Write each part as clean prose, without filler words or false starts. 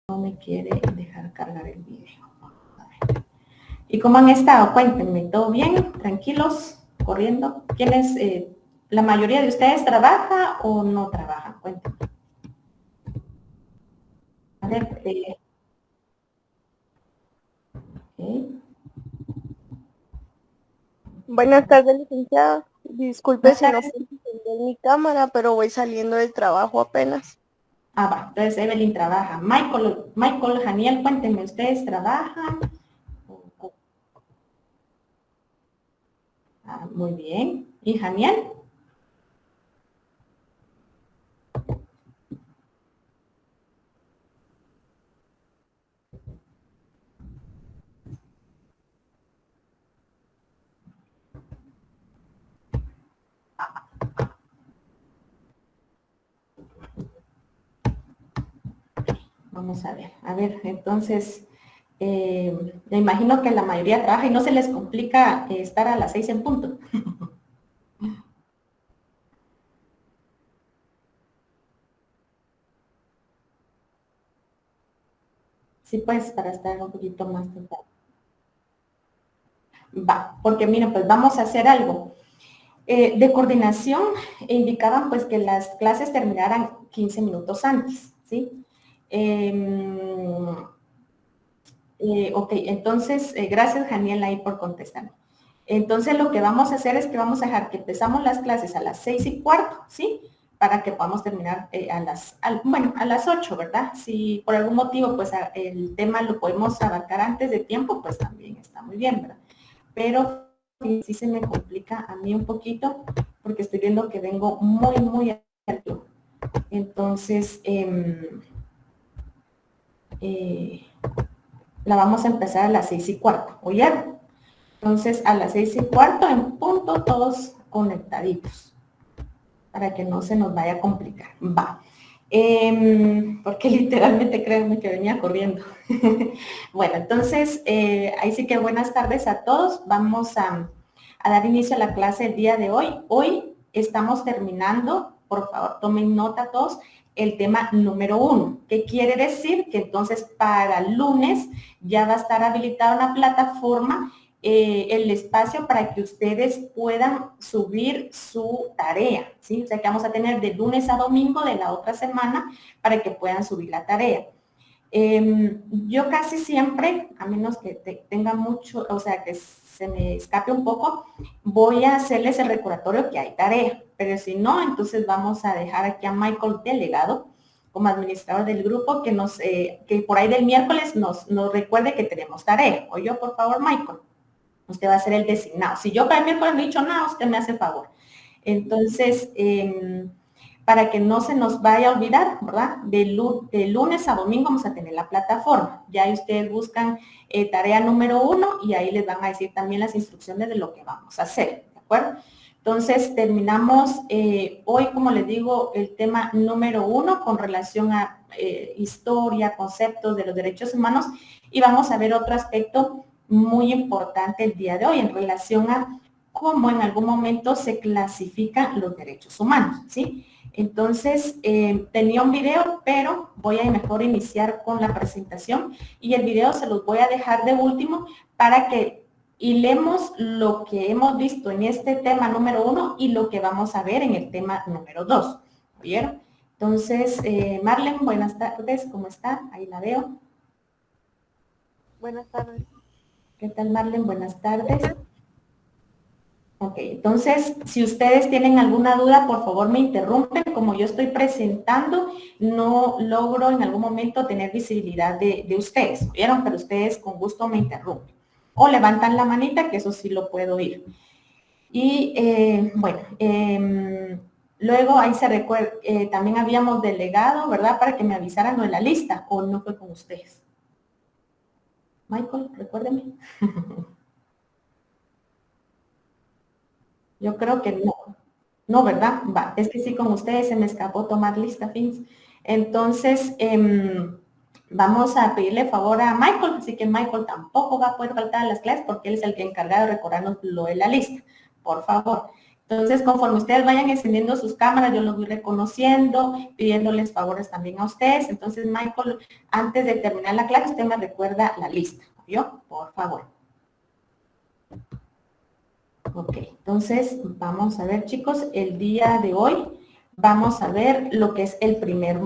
No me quiere dejar cargar el video. ¿Y cómo han estado? Cuéntenme, ¿todo bien? ¿Tranquilos? ¿Corriendo? ¿Quiénes, la mayoría de ustedes trabaja o no trabaja? Cuéntenme. A ver, okay. Buenas tardes, licenciada. Disculpe Buenas si no tardes. puedo encender mi cámara, pero voy saliendo del trabajo apenas. Ah, va, entonces Evelyn trabaja. Michael, Janiel, cuéntenme, ¿ustedes trabajan? Ah, muy bien. ¿Y Janiel? Vamos a ver, entonces, me imagino que la mayoría trabaja y no se les complica estar a las 6 en punto. Sí, pues, para estar un poquito más temprano. Va, porque miren, pues vamos a hacer algo. De coordinación indicaban pues que las clases terminaran 15 minutos antes, ¿sí? Ok, entonces, gracias Janiel ahí por contestarme. Entonces lo que vamos a hacer es que vamos a dejar que empezamos las clases a las 6:15, ¿sí? Para que podamos terminar a las 8, ¿verdad? Si por algún motivo pues el tema lo podemos abarcar antes de tiempo, pues también está muy bien, ¿verdad? Pero sí se me complica a mí un poquito porque estoy viendo que vengo muy alto. Entonces, la vamos a empezar a las 6:15, ¿oyeron? Entonces, a las 6:15 en punto, todos conectaditos, para que no se nos vaya a complicar. Va. Porque literalmente créanme que venía corriendo. Bueno, entonces, ahí sí que buenas tardes a todos. Vamos a dar inicio a la clase del día de hoy. Hoy estamos terminando, por favor, tomen nota todos, el tema número 1. ¿Qué quiere decir? Que entonces para lunes ya va a estar habilitada una plataforma, el espacio para que ustedes puedan subir su tarea, ¿sí? O sea que vamos a tener de lunes a domingo de la otra semana para que puedan subir la tarea. Yo casi siempre, a menos que tenga mucho, o sea, que se me escape un poco, voy a hacerles el recordatorio que hay tarea, pero si no, entonces vamos a dejar aquí a Michael delegado como administrador del grupo que por ahí del miércoles nos recuerde que tenemos tarea. Oye, por favor, Michael, usted va a ser el designado. Si yo para el miércoles no he dicho nada, usted me hace favor. Entonces, para que no se nos vaya a olvidar, ¿verdad? De lunes a domingo vamos a tener la plataforma. Ya ahí ustedes buscan tarea número 1 y ahí les van a decir también las instrucciones de lo que vamos a hacer, ¿de acuerdo? Entonces, terminamos hoy, como les digo, el tema número 1 con relación a historia, conceptos de los derechos humanos y vamos a ver otro aspecto muy importante el día de hoy en relación a cómo en algún momento se clasifican los derechos humanos, ¿sí? Entonces, tenía un video, pero voy a mejor iniciar con la presentación y el video se los voy a dejar de último para que hilemos lo que hemos visto en este tema número 1 y lo que vamos a ver en el tema número 2. ¿Vieron? Entonces, Marlene, buenas tardes, ¿cómo está? Ahí la veo. Buenas tardes. ¿Qué tal, Marlene? Buenas tardes. Ok, entonces, si ustedes tienen alguna duda, por favor me interrumpen. Como yo estoy presentando, no logro en algún momento tener visibilidad de ustedes, ¿vieron? Pero ustedes con gusto me interrumpen. O levantan la manita, que eso sí lo puedo oír. Y bueno, luego ahí se recuerda, también habíamos delegado, ¿verdad? Para que me avisaran lo de la lista, o no fue con ustedes. Michael, recuérdeme. Yo creo que no. No, ¿verdad? Va, es que sí, con ustedes se me escapó tomar lista, Fins. Entonces, vamos a pedirle favor a Michael, así que Michael tampoco va a poder faltar a las clases porque él es el que encargado de recordarnos lo de la lista. Por favor. Entonces, conforme ustedes vayan encendiendo sus cámaras, yo los voy reconociendo, pidiéndoles favores también a ustedes. Entonces, Michael, antes de terminar la clase, usted me recuerda la lista, ¿yo? Por favor. Ok, entonces, vamos a ver, chicos, el día de hoy vamos a ver lo que es el primer,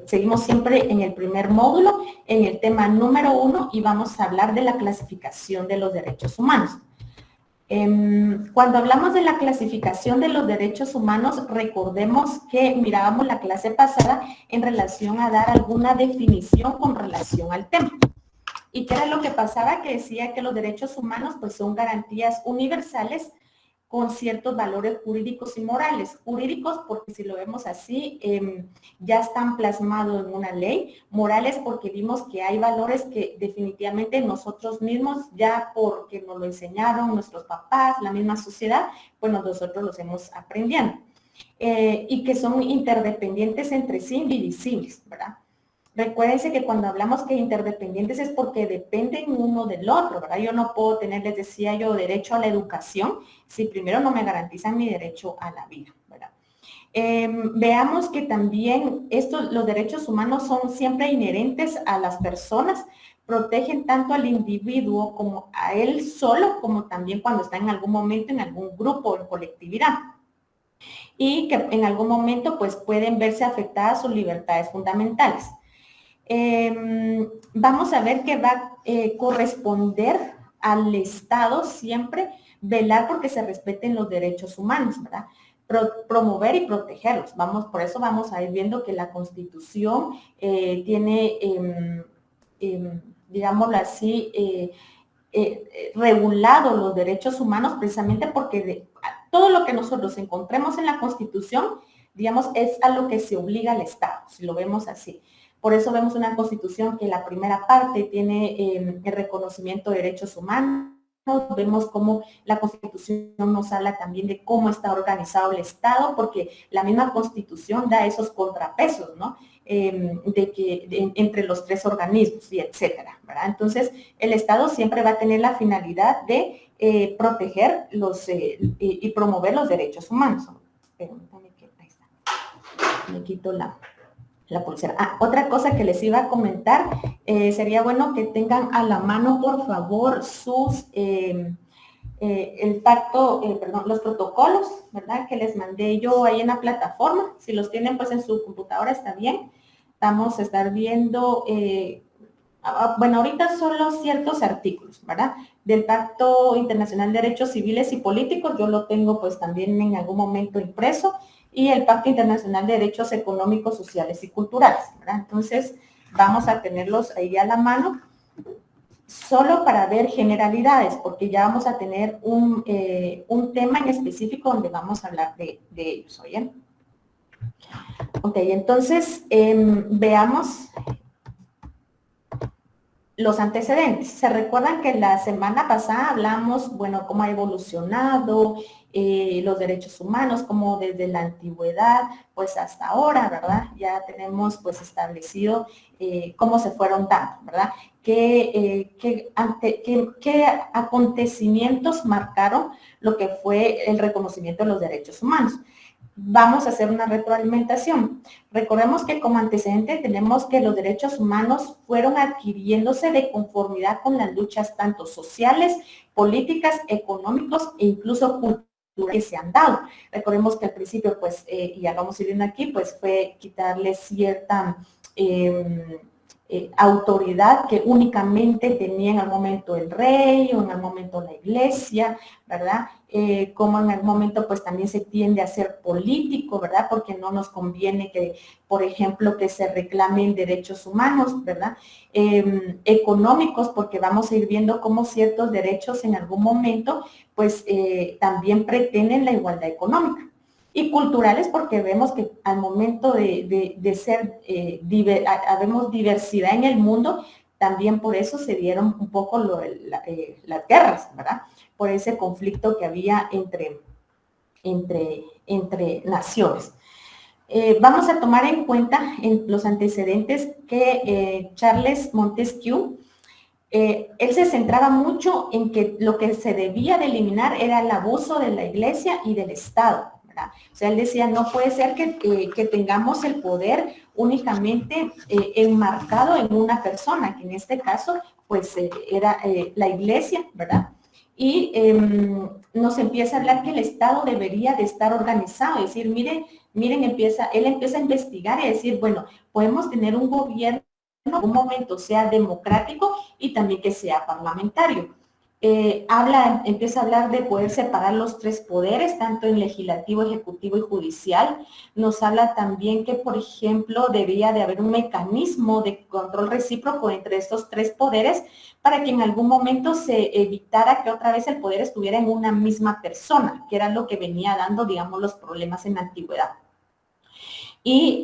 seguimos siempre en el primer módulo, en el tema número 1, y vamos a hablar de la clasificación de los derechos humanos. Cuando hablamos de la clasificación de los derechos humanos, recordemos que mirábamos la clase pasada en relación a dar alguna definición con relación al tema. ¿Y qué era lo que pasaba? Que decía que los derechos humanos pues son garantías universales con ciertos valores jurídicos y morales. Jurídicos porque si lo vemos así, ya están plasmados en una ley. Morales porque vimos que hay valores que definitivamente nosotros mismos, ya porque nos lo enseñaron nuestros papás, la misma sociedad, pues nosotros los hemos aprendido. Y que son interdependientes entre sí, indivisibles, ¿verdad? Recuérdense que cuando hablamos que interdependientes es porque dependen uno del otro, ¿verdad? Yo no puedo tener, les decía yo, derecho a la educación si primero no me garantizan mi derecho a la vida, ¿verdad? Veamos que también los derechos humanos son siempre inherentes a las personas, protegen tanto al individuo como a él solo, como también cuando está en algún momento en algún grupo o en colectividad. Y que en algún momento pues pueden verse afectadas sus libertades fundamentales. Vamos a ver que va a corresponder al Estado siempre velar porque se respeten los derechos humanos, ¿verdad? Promover y protegerlos. Por eso vamos a ir viendo que la Constitución tiene, digámoslo así, regulado los derechos humanos precisamente porque todo lo que nosotros encontremos en la Constitución, digamos, es a lo que se obliga al Estado, si lo vemos así. Por eso vemos una Constitución que la primera parte tiene el reconocimiento de derechos humanos. Vemos cómo la Constitución nos habla también de cómo está organizado el Estado, porque la misma Constitución da esos contrapesos, ¿no? Entre los tres organismos y etcétera, ¿verdad? Entonces, el Estado siempre va a tener la finalidad de proteger y promover los derechos humanos. Permítanme que ahí está. Me quito la pulsera. Otra cosa que les iba a comentar, sería bueno que tengan a la mano, por favor, sus, los protocolos, ¿verdad? Que les mandé yo ahí en la plataforma. Si los tienen pues en su computadora está bien. Vamos a estar viendo, bueno, ahorita solo ciertos artículos, ¿verdad? Del Pacto Internacional de Derechos Civiles y Políticos, yo lo tengo pues también en algún momento impreso, y el Pacto Internacional de Derechos Económicos, Sociales y Culturales, ¿verdad? Entonces, vamos a tenerlos ahí a la mano, solo para ver generalidades, porque ya vamos a tener un tema en específico donde vamos a hablar de ellos, ¿oyen? Ok, entonces, veamos los antecedentes. ¿Se recuerdan que la semana pasada hablamos, bueno, cómo ha evolucionado los derechos humanos, cómo desde la antigüedad, pues hasta ahora, ¿verdad? Ya tenemos pues establecido cómo se fueron dando, ¿verdad? ¿Qué acontecimientos marcaron lo que fue el reconocimiento de los derechos humanos? Vamos a hacer una retroalimentación. Recordemos que como antecedente tenemos que los derechos humanos fueron adquiriéndose de conformidad con las luchas tanto sociales, políticas, económicos e incluso culturales que se han dado. Recordemos que al principio, pues, y ya vamos a ir viendo aquí, pues fue quitarle cierta autoridad que únicamente tenía en el momento el rey o en el momento la iglesia, ¿verdad? Como en el momento pues también se tiende a ser político, ¿verdad? Porque no nos conviene que, por ejemplo, que se reclamen derechos humanos, ¿verdad? Económicos, porque vamos a ir viendo cómo ciertos derechos en algún momento pues también pretenden la igualdad económica. Y culturales porque vemos que al momento de ser, habemos diversidad en el mundo, también por eso se dieron un poco las guerras, ¿verdad? Por ese conflicto que había entre naciones. Vamos a tomar en cuenta en los antecedentes que Charles Montesquieu él se centraba mucho en que lo que se debía de eliminar era el abuso de la iglesia y del Estado, ¿verdad? O sea, él decía, no puede ser que tengamos el poder únicamente enmarcado en una persona, que en este caso, pues, era la iglesia, ¿verdad? Y nos empieza a hablar que el Estado debería de estar organizado, es decir, miren, él empieza a investigar y a decir, bueno, podemos tener un gobierno en algún momento sea democrático y también que sea parlamentario. Empieza a hablar de poder separar los tres poderes, tanto en legislativo, ejecutivo y judicial. Nos habla también que, por ejemplo, debía de haber un mecanismo de control recíproco entre estos tres poderes para que en algún momento se evitara que otra vez el poder estuviera en una misma persona, que era lo que venía dando, digamos, los problemas en la antigüedad. Y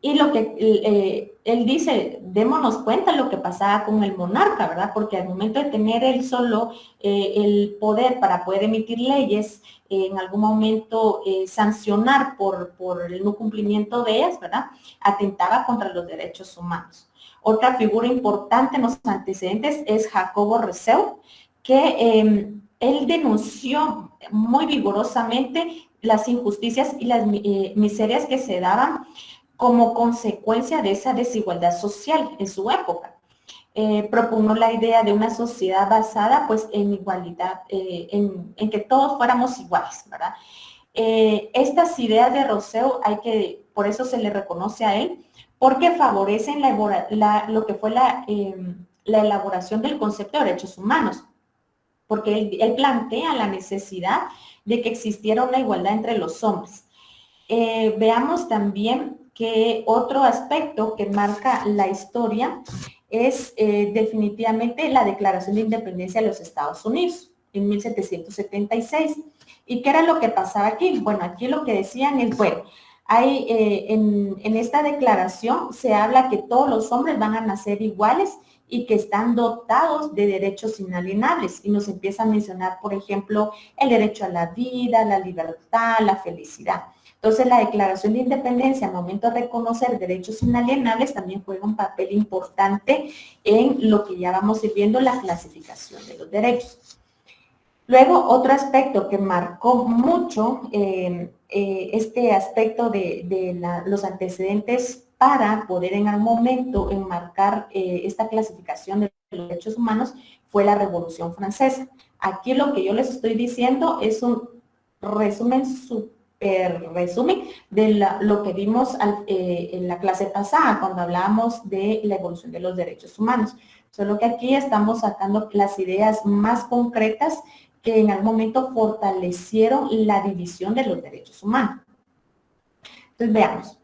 lo que él dice, démonos cuenta de lo que pasaba con el monarca, ¿verdad? Porque al momento de tener él solo el poder para poder emitir leyes, en algún momento sancionar por el no cumplimiento de ellas, ¿verdad? Atentaba contra los derechos humanos. Otra figura importante en los antecedentes es Jacobo Reseu, que él denunció muy vigorosamente las injusticias y las miserias que se daban como consecuencia de esa desigualdad social en su época. Propugnó la idea de una sociedad basada pues en igualdad, en que todos fuéramos iguales, ¿verdad? Estas ideas de Rousseau por eso se le reconoce a él, porque favorecen lo que fue la elaboración del concepto de derechos humanos, porque él plantea la necesidad de que existiera una igualdad entre los hombres. Veamos también que otro aspecto que marca la historia es definitivamente la Declaración de Independencia de los Estados Unidos en 1776. ¿Y qué era lo que pasaba aquí? Bueno, aquí lo que decían es, bueno, en esta declaración se habla que todos los hombres van a nacer iguales y que están dotados de derechos inalienables. Y nos empieza a mencionar, por ejemplo, el derecho a la vida, la libertad, la felicidad. Entonces, la Declaración de Independencia, al momento de reconocer derechos inalienables, también juega un papel importante en lo que ya vamos a ir viendo, la clasificación de los derechos. Luego, otro aspecto que marcó mucho este aspecto de los antecedentes para poder en algún momento enmarcar esta clasificación de los derechos humanos fue la Revolución Francesa. Aquí lo que yo les estoy diciendo es un resumen de lo que vimos en la clase pasada cuando hablábamos de la evolución de los derechos humanos. Solo que aquí estamos sacando las ideas más concretas que en algún momento fortalecieron la división de los derechos humanos. Entonces, veamos.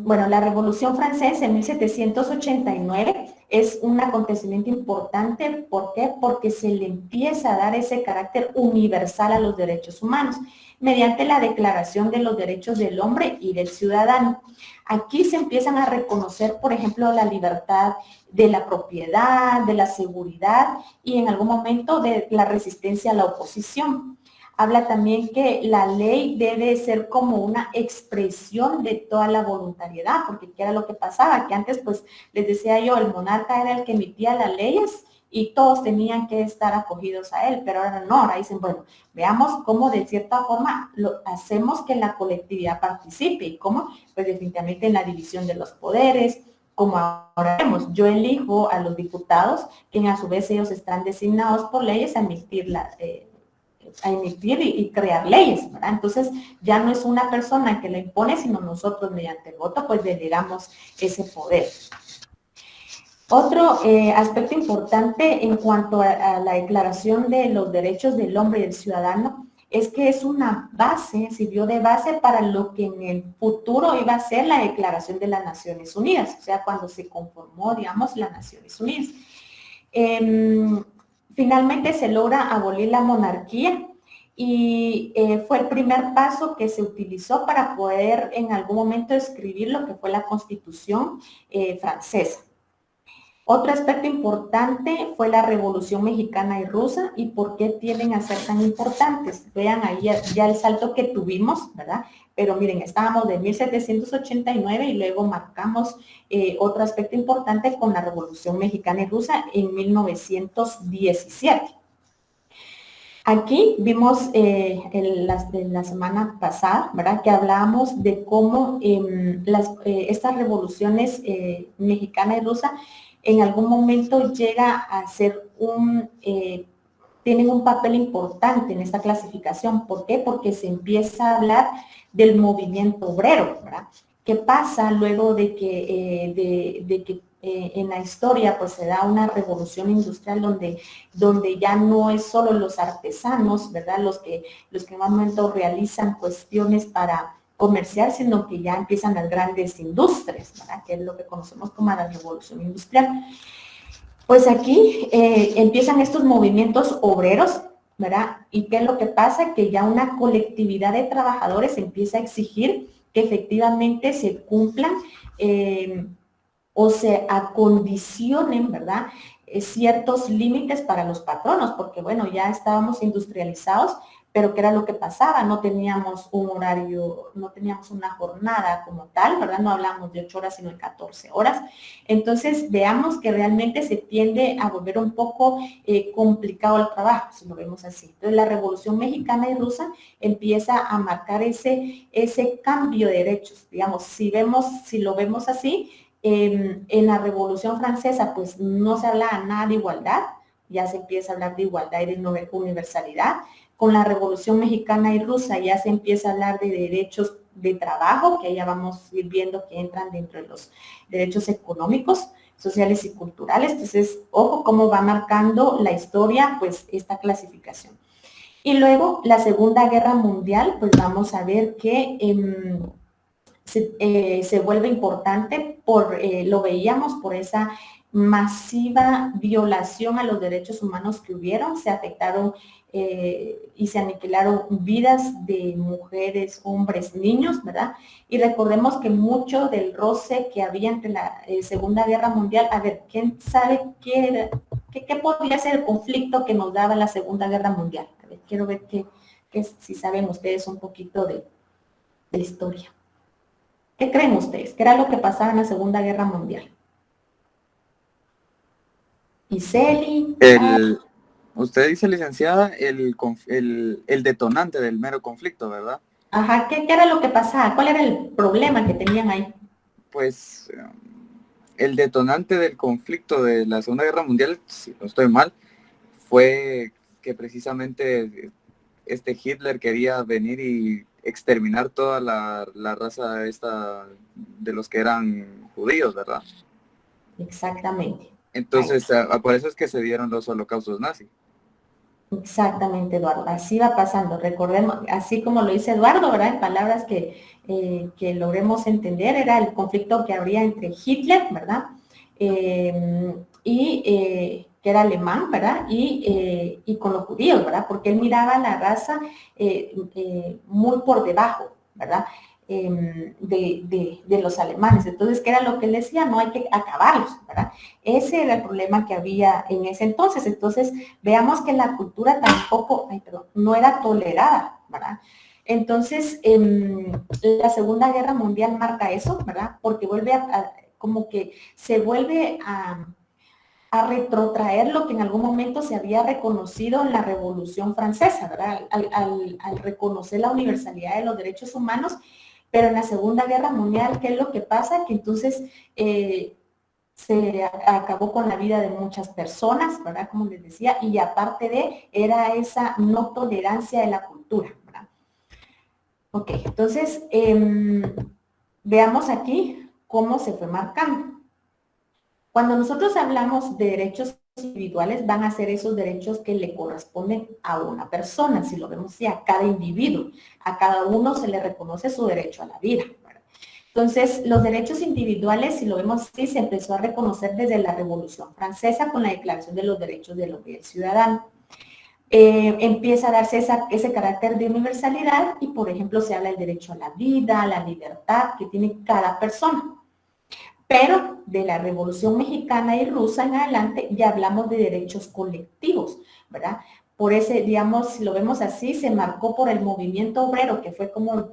Bueno, la Revolución Francesa en 1789 es un acontecimiento importante. ¿Por qué? Porque se le empieza a dar ese carácter universal a los derechos humanos mediante la Declaración de los Derechos del Hombre y del Ciudadano. Aquí se empiezan a reconocer, por ejemplo, la libertad de la propiedad, de la seguridad y en algún momento de la resistencia a la oposición. Habla también que la ley debe ser como una expresión de toda la voluntariedad, porque ¿qué era lo que pasaba? Que antes, pues, les decía yo, el monarca era el que emitía las leyes y todos tenían que estar acogidos a él, pero ahora no, ahora dicen, bueno, veamos cómo de cierta forma hacemos que la colectividad participe y cómo, pues definitivamente en la división de los poderes, como ahora vemos, yo elijo a los diputados, que a su vez ellos están designados por leyes a emitir y crear leyes, ¿verdad? Entonces, ya no es una persona que lo impone, sino nosotros mediante el voto, pues delegamos ese poder. Otro aspecto importante en cuanto a la Declaración de los Derechos del Hombre y del Ciudadano es que es una base, sirvió de base para lo que en el futuro iba a ser la Declaración de las Naciones Unidas, o sea, cuando se conformó, digamos, las Naciones Unidas. Finalmente se logra abolir la monarquía y fue el primer paso que se utilizó para poder en algún momento escribir lo que fue la Constitución francesa. Otro aspecto importante fue la Revolución Mexicana y Rusa y por qué tienden a ser tan importantes. Vean ahí ya el salto que tuvimos, ¿verdad? Pero miren, estábamos de 1789 y luego marcamos otro aspecto importante con la Revolución Mexicana y Rusa en 1917. Aquí vimos en la semana pasada, ¿verdad? Que hablábamos de cómo estas revoluciones mexicana y rusa en algún momento llega a ser tienen un papel importante en esta clasificación. ¿Por qué? Porque se empieza a hablar del movimiento obrero, ¿verdad? ¿Qué pasa luego de que en la historia pues se da una revolución industrial donde ya no es solo los artesanos, ¿verdad? Los que en un momento realizan cuestiones para comerciar, sino que ya empiezan las grandes industrias, ¿verdad? Que es lo que conocemos como la revolución industrial. Pues aquí empiezan estos movimientos obreros, ¿verdad? ¿Y qué es lo que pasa? Que ya una colectividad de trabajadores empieza a exigir que efectivamente se cumplan o se acondicionen, ¿verdad? Ciertos límites para los patronos, porque bueno, ya estábamos industrializados, pero ¿qué era lo que pasaba? No teníamos un horario, no teníamos una jornada como tal, ¿verdad? No hablamos de 8 horas, sino de 14 horas. Entonces, veamos que realmente se tiende a volver un poco complicado el trabajo, si lo vemos así. Entonces, la Revolución Mexicana y Rusa empieza a marcar ese cambio de derechos. Digamos, si lo vemos así, en la Revolución Francesa, pues no se hablaba nada de igualdad, ya se empieza a hablar de igualdad y de universalidad. Con la Revolución Mexicana y Rusa ya se empieza a hablar de derechos de trabajo, que ya vamos a ir viendo que entran dentro de los derechos económicos, sociales y culturales. Entonces, ojo cómo va marcando la historia, pues, esta clasificación. Y luego, la Segunda Guerra Mundial, pues vamos a ver que se vuelve importante lo veíamos por esa masiva violación a los derechos humanos que hubieron, se afectaron y se aniquilaron vidas de mujeres, hombres, niños, ¿verdad? Y recordemos que mucho del roce que había entre la Segunda Guerra Mundial, a ver, ¿quién sabe qué podría ser el conflicto que nos daba la Segunda Guerra Mundial? A ver, quiero ver si saben ustedes un poquito de historia. ¿Qué creen ustedes? ¿Qué era lo que pasaba en la Segunda Guerra Mundial? Iseli. Usted dice, licenciada, el detonante del mero conflicto, ¿verdad? Ajá, ¿qué era lo que pasaba? ¿Cuál era el problema que tenían ahí? Pues el detonante del conflicto de la Segunda Guerra Mundial, si no estoy mal, fue que precisamente Hitler quería venir y exterminar toda la raza esta de los que eran judíos, ¿verdad? Exactamente. Entonces, por eso es que se dieron los holocaustos nazis. Exactamente, Eduardo. Así va pasando. Recordemos, así como lo dice Eduardo, ¿verdad? En palabras que logremos entender, era el conflicto que habría entre Hitler, ¿verdad? Que era alemán, ¿verdad? Y con los judíos, ¿verdad? Porque él miraba la raza muy por debajo, ¿verdad? De los alemanes. Entonces, ¿qué era lo que él decía? No hay que acabarlos, ¿verdad? Ese era el problema que había en ese entonces. Entonces, veamos que la cultura tampoco, no era tolerada, ¿verdad? Entonces, la Segunda Guerra Mundial marca eso, ¿verdad? Porque vuelve como que se vuelve a retrotraer lo que en algún momento se había reconocido en la Revolución Francesa, ¿verdad? Al reconocer la universalidad de los derechos humanos, pero en la Segunda Guerra Mundial, ¿qué es lo que pasa? Que entonces se acabó con la vida de muchas personas, ¿verdad? Como les decía, y aparte era esa no tolerancia de la cultura, ¿verdad? Ok, entonces, veamos aquí cómo se fue marcando. Cuando nosotros hablamos de derechos individuales, van a ser esos derechos que le corresponden a una persona, si lo vemos así, a cada individuo. A cada uno se le reconoce su derecho a la vida. Entonces, los derechos individuales, si lo vemos así, se empezó a reconocer desde la Revolución Francesa con la Declaración de los Derechos del Hombre y del Ciudadano. Empieza a darse ese carácter de universalidad y, por ejemplo, se habla del derecho a la vida, a la libertad que tiene cada persona. Pero de la Revolución Mexicana y Rusa en adelante ya hablamos de derechos colectivos, ¿verdad? por ese, digamos, si lo vemos así, se marcó por el movimiento obrero, que fue como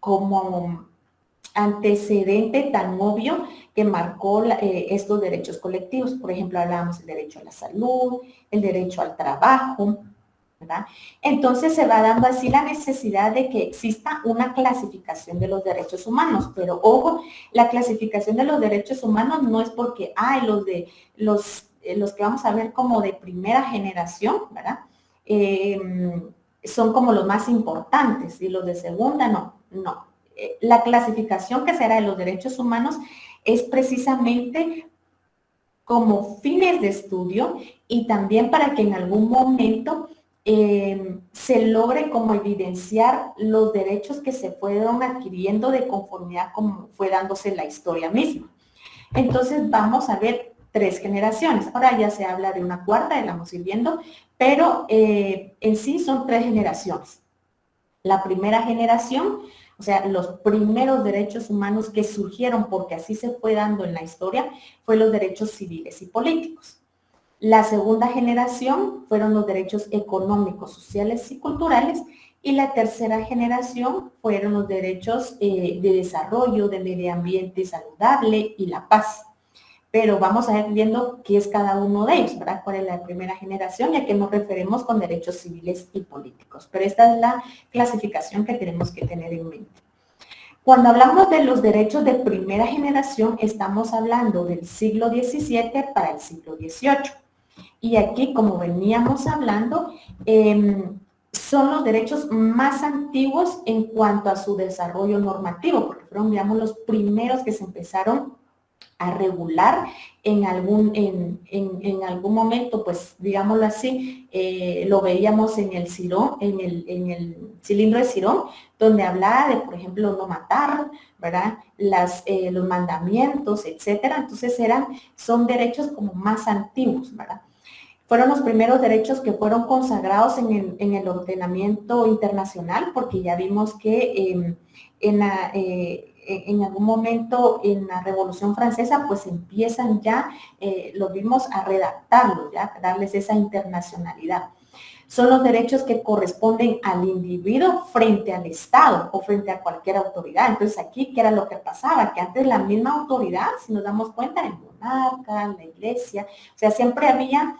como antecedente tan obvio que marcó estos derechos colectivos. Por ejemplo, hablábamos del derecho a la salud, el derecho al trabajo, ¿verdad? Entonces se va dando así la necesidad de que exista una clasificación de los derechos humanos, pero ojo, la clasificación de los derechos humanos no es porque hay los que vamos a ver como de primera generación, ¿verdad? Son como los más importantes y los de segunda no. La clasificación que será de los derechos humanos es precisamente como fines de estudio y también para que en algún momento se logre como evidenciar los derechos que se fueron adquiriendo de conformidad como fue dándose la historia misma. Entonces vamos a ver 3 generaciones. Ahora ya se habla de una cuarta, ya la vamos a ir viendo, pero en sí son 3 generaciones. La primera generación, o sea, los primeros derechos humanos que surgieron porque así se fue dando en la historia, fue los derechos civiles y políticos. La segunda generación fueron los derechos económicos, sociales y culturales. Y la tercera generación fueron los derechos de desarrollo, de medio ambiente saludable y la paz. Pero vamos a ir viendo qué es cada uno de ellos, ¿verdad? Cuál es la primera generación y a qué nos referimos con derechos civiles y políticos. Pero esta es la clasificación que tenemos que tener en mente. Cuando hablamos de los derechos de primera generación, estamos hablando del siglo XVII para el siglo XVIII. Y aquí, como veníamos hablando, son los derechos más antiguos en cuanto a su desarrollo normativo, porque fueron, digamos, los primeros que se empezaron a regular en algún momento, pues digámoslo así, lo veíamos en el Cirón, en el cilindro de Cirón, donde hablaba de, por ejemplo, no matar, ¿verdad? Los mandamientos, etcétera. Entonces son derechos como más antiguos, ¿verdad? Fueron los primeros derechos que fueron consagrados en el ordenamiento internacional, porque ya vimos que en algún momento en la Revolución Francesa, pues empiezan ya, lo vimos, a redactarlos, ya, a darles esa internacionalidad. Son los derechos que corresponden al individuo frente al Estado o frente a cualquier autoridad. Entonces aquí, ¿qué era lo que pasaba? Que antes la misma autoridad, si nos damos cuenta, el monarca, la iglesia, o sea, siempre había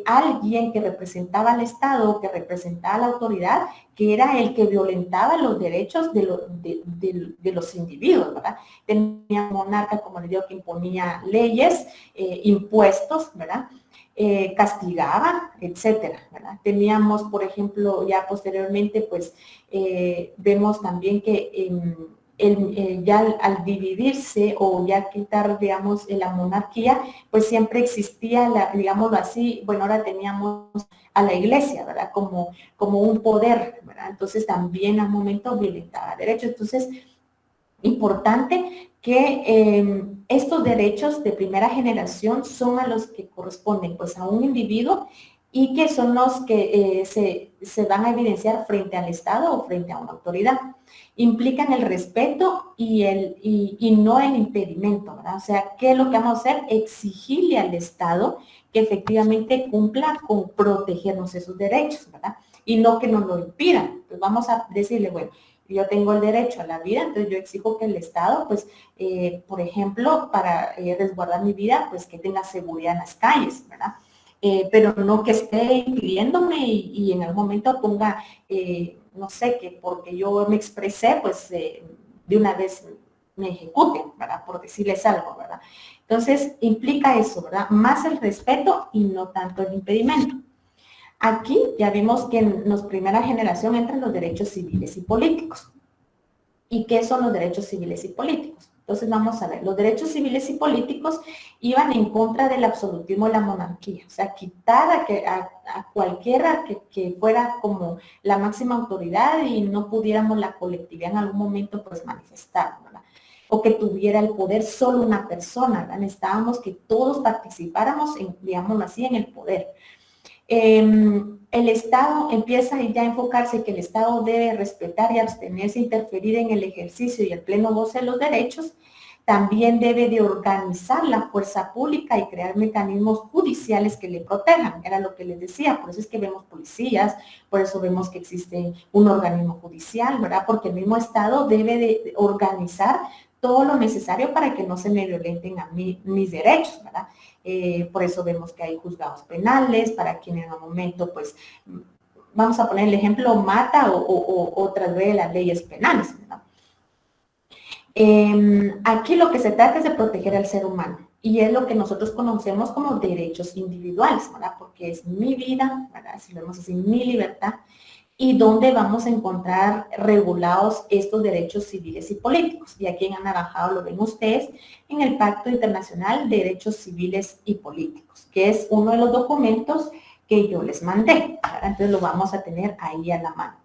alguien que representaba al Estado, que representaba a la autoridad, que era el que violentaba los derechos de los individuos, ¿verdad? Tenía un monarca, como le digo, que imponía leyes, impuestos, ¿verdad? Castigaba, etcétera, ¿verdad? Teníamos, por ejemplo, ya posteriormente, pues, vemos también que ya al dividirse o ya quitar, digamos, la monarquía, pues siempre existía, digámoslo así, bueno, ahora teníamos a la iglesia, ¿verdad? Como un poder, ¿verdad? Entonces también al momento violentaba derechos. Entonces, importante que estos derechos de primera generación son a los que corresponden, pues, a un individuo y que son los que se van a evidenciar frente al Estado o frente a una autoridad. Implican el respeto y no el impedimento, ¿verdad? O sea, ¿qué es lo que vamos a hacer? Exigirle al Estado que efectivamente cumpla con protegernos esos derechos, ¿verdad? Y no que nos lo impidan. Entonces vamos a decirle, bueno, yo tengo el derecho a la vida, entonces yo exijo que el Estado, pues, por ejemplo, para resguardar mi vida, pues que tenga seguridad en las calles, ¿verdad? Pero no que esté impidiéndome y en algún momento ponga, no sé, que porque yo me expresé, pues de una vez me ejecuten, ¿verdad? Por decirles algo, ¿verdad? Entonces, implica eso, ¿verdad? Más el respeto y no tanto el impedimento. Aquí ya vimos que en la primera generación entran los derechos civiles y políticos. ¿Y qué son los derechos civiles y políticos? Entonces vamos a ver, los derechos civiles y políticos iban en contra del absolutismo de la monarquía, o sea, quitar a cualquiera que fuera como la máxima autoridad y no pudiéramos la colectividad en algún momento pues manifestar, ¿verdad? O que tuviera el poder solo una persona, ¿verdad? Necesitábamos que todos participáramos, digámoslo así, en el poder. El Estado empieza ya a enfocarse que el Estado debe respetar y abstenerse a interferir en el ejercicio y el pleno goce de los derechos, También debe de organizar la fuerza pública y crear mecanismos judiciales que le protejan. Era lo que les decía, por eso es que vemos policías, por eso vemos que existe un organismo judicial, ¿verdad? Porque el mismo Estado debe de organizar todo lo necesario para que no se me violenten a mí mis derechos, ¿verdad? Por eso vemos que hay juzgados penales para quien en un momento, pues, vamos a poner el ejemplo, mata o transgrede las leyes penales, ¿verdad? Aquí lo que se trata es de proteger al ser humano y es lo que nosotros conocemos como derechos individuales, ¿verdad? Porque es mi vida, ¿verdad? Si lo vemos así, mi libertad, y dónde vamos a encontrar regulados estos derechos civiles y políticos. Y aquí en anaranjado lo ven ustedes en el Pacto Internacional de Derechos Civiles y Políticos, que es uno de los documentos que yo les mandé, ¿verdad? Entonces lo vamos a tener ahí a la mano.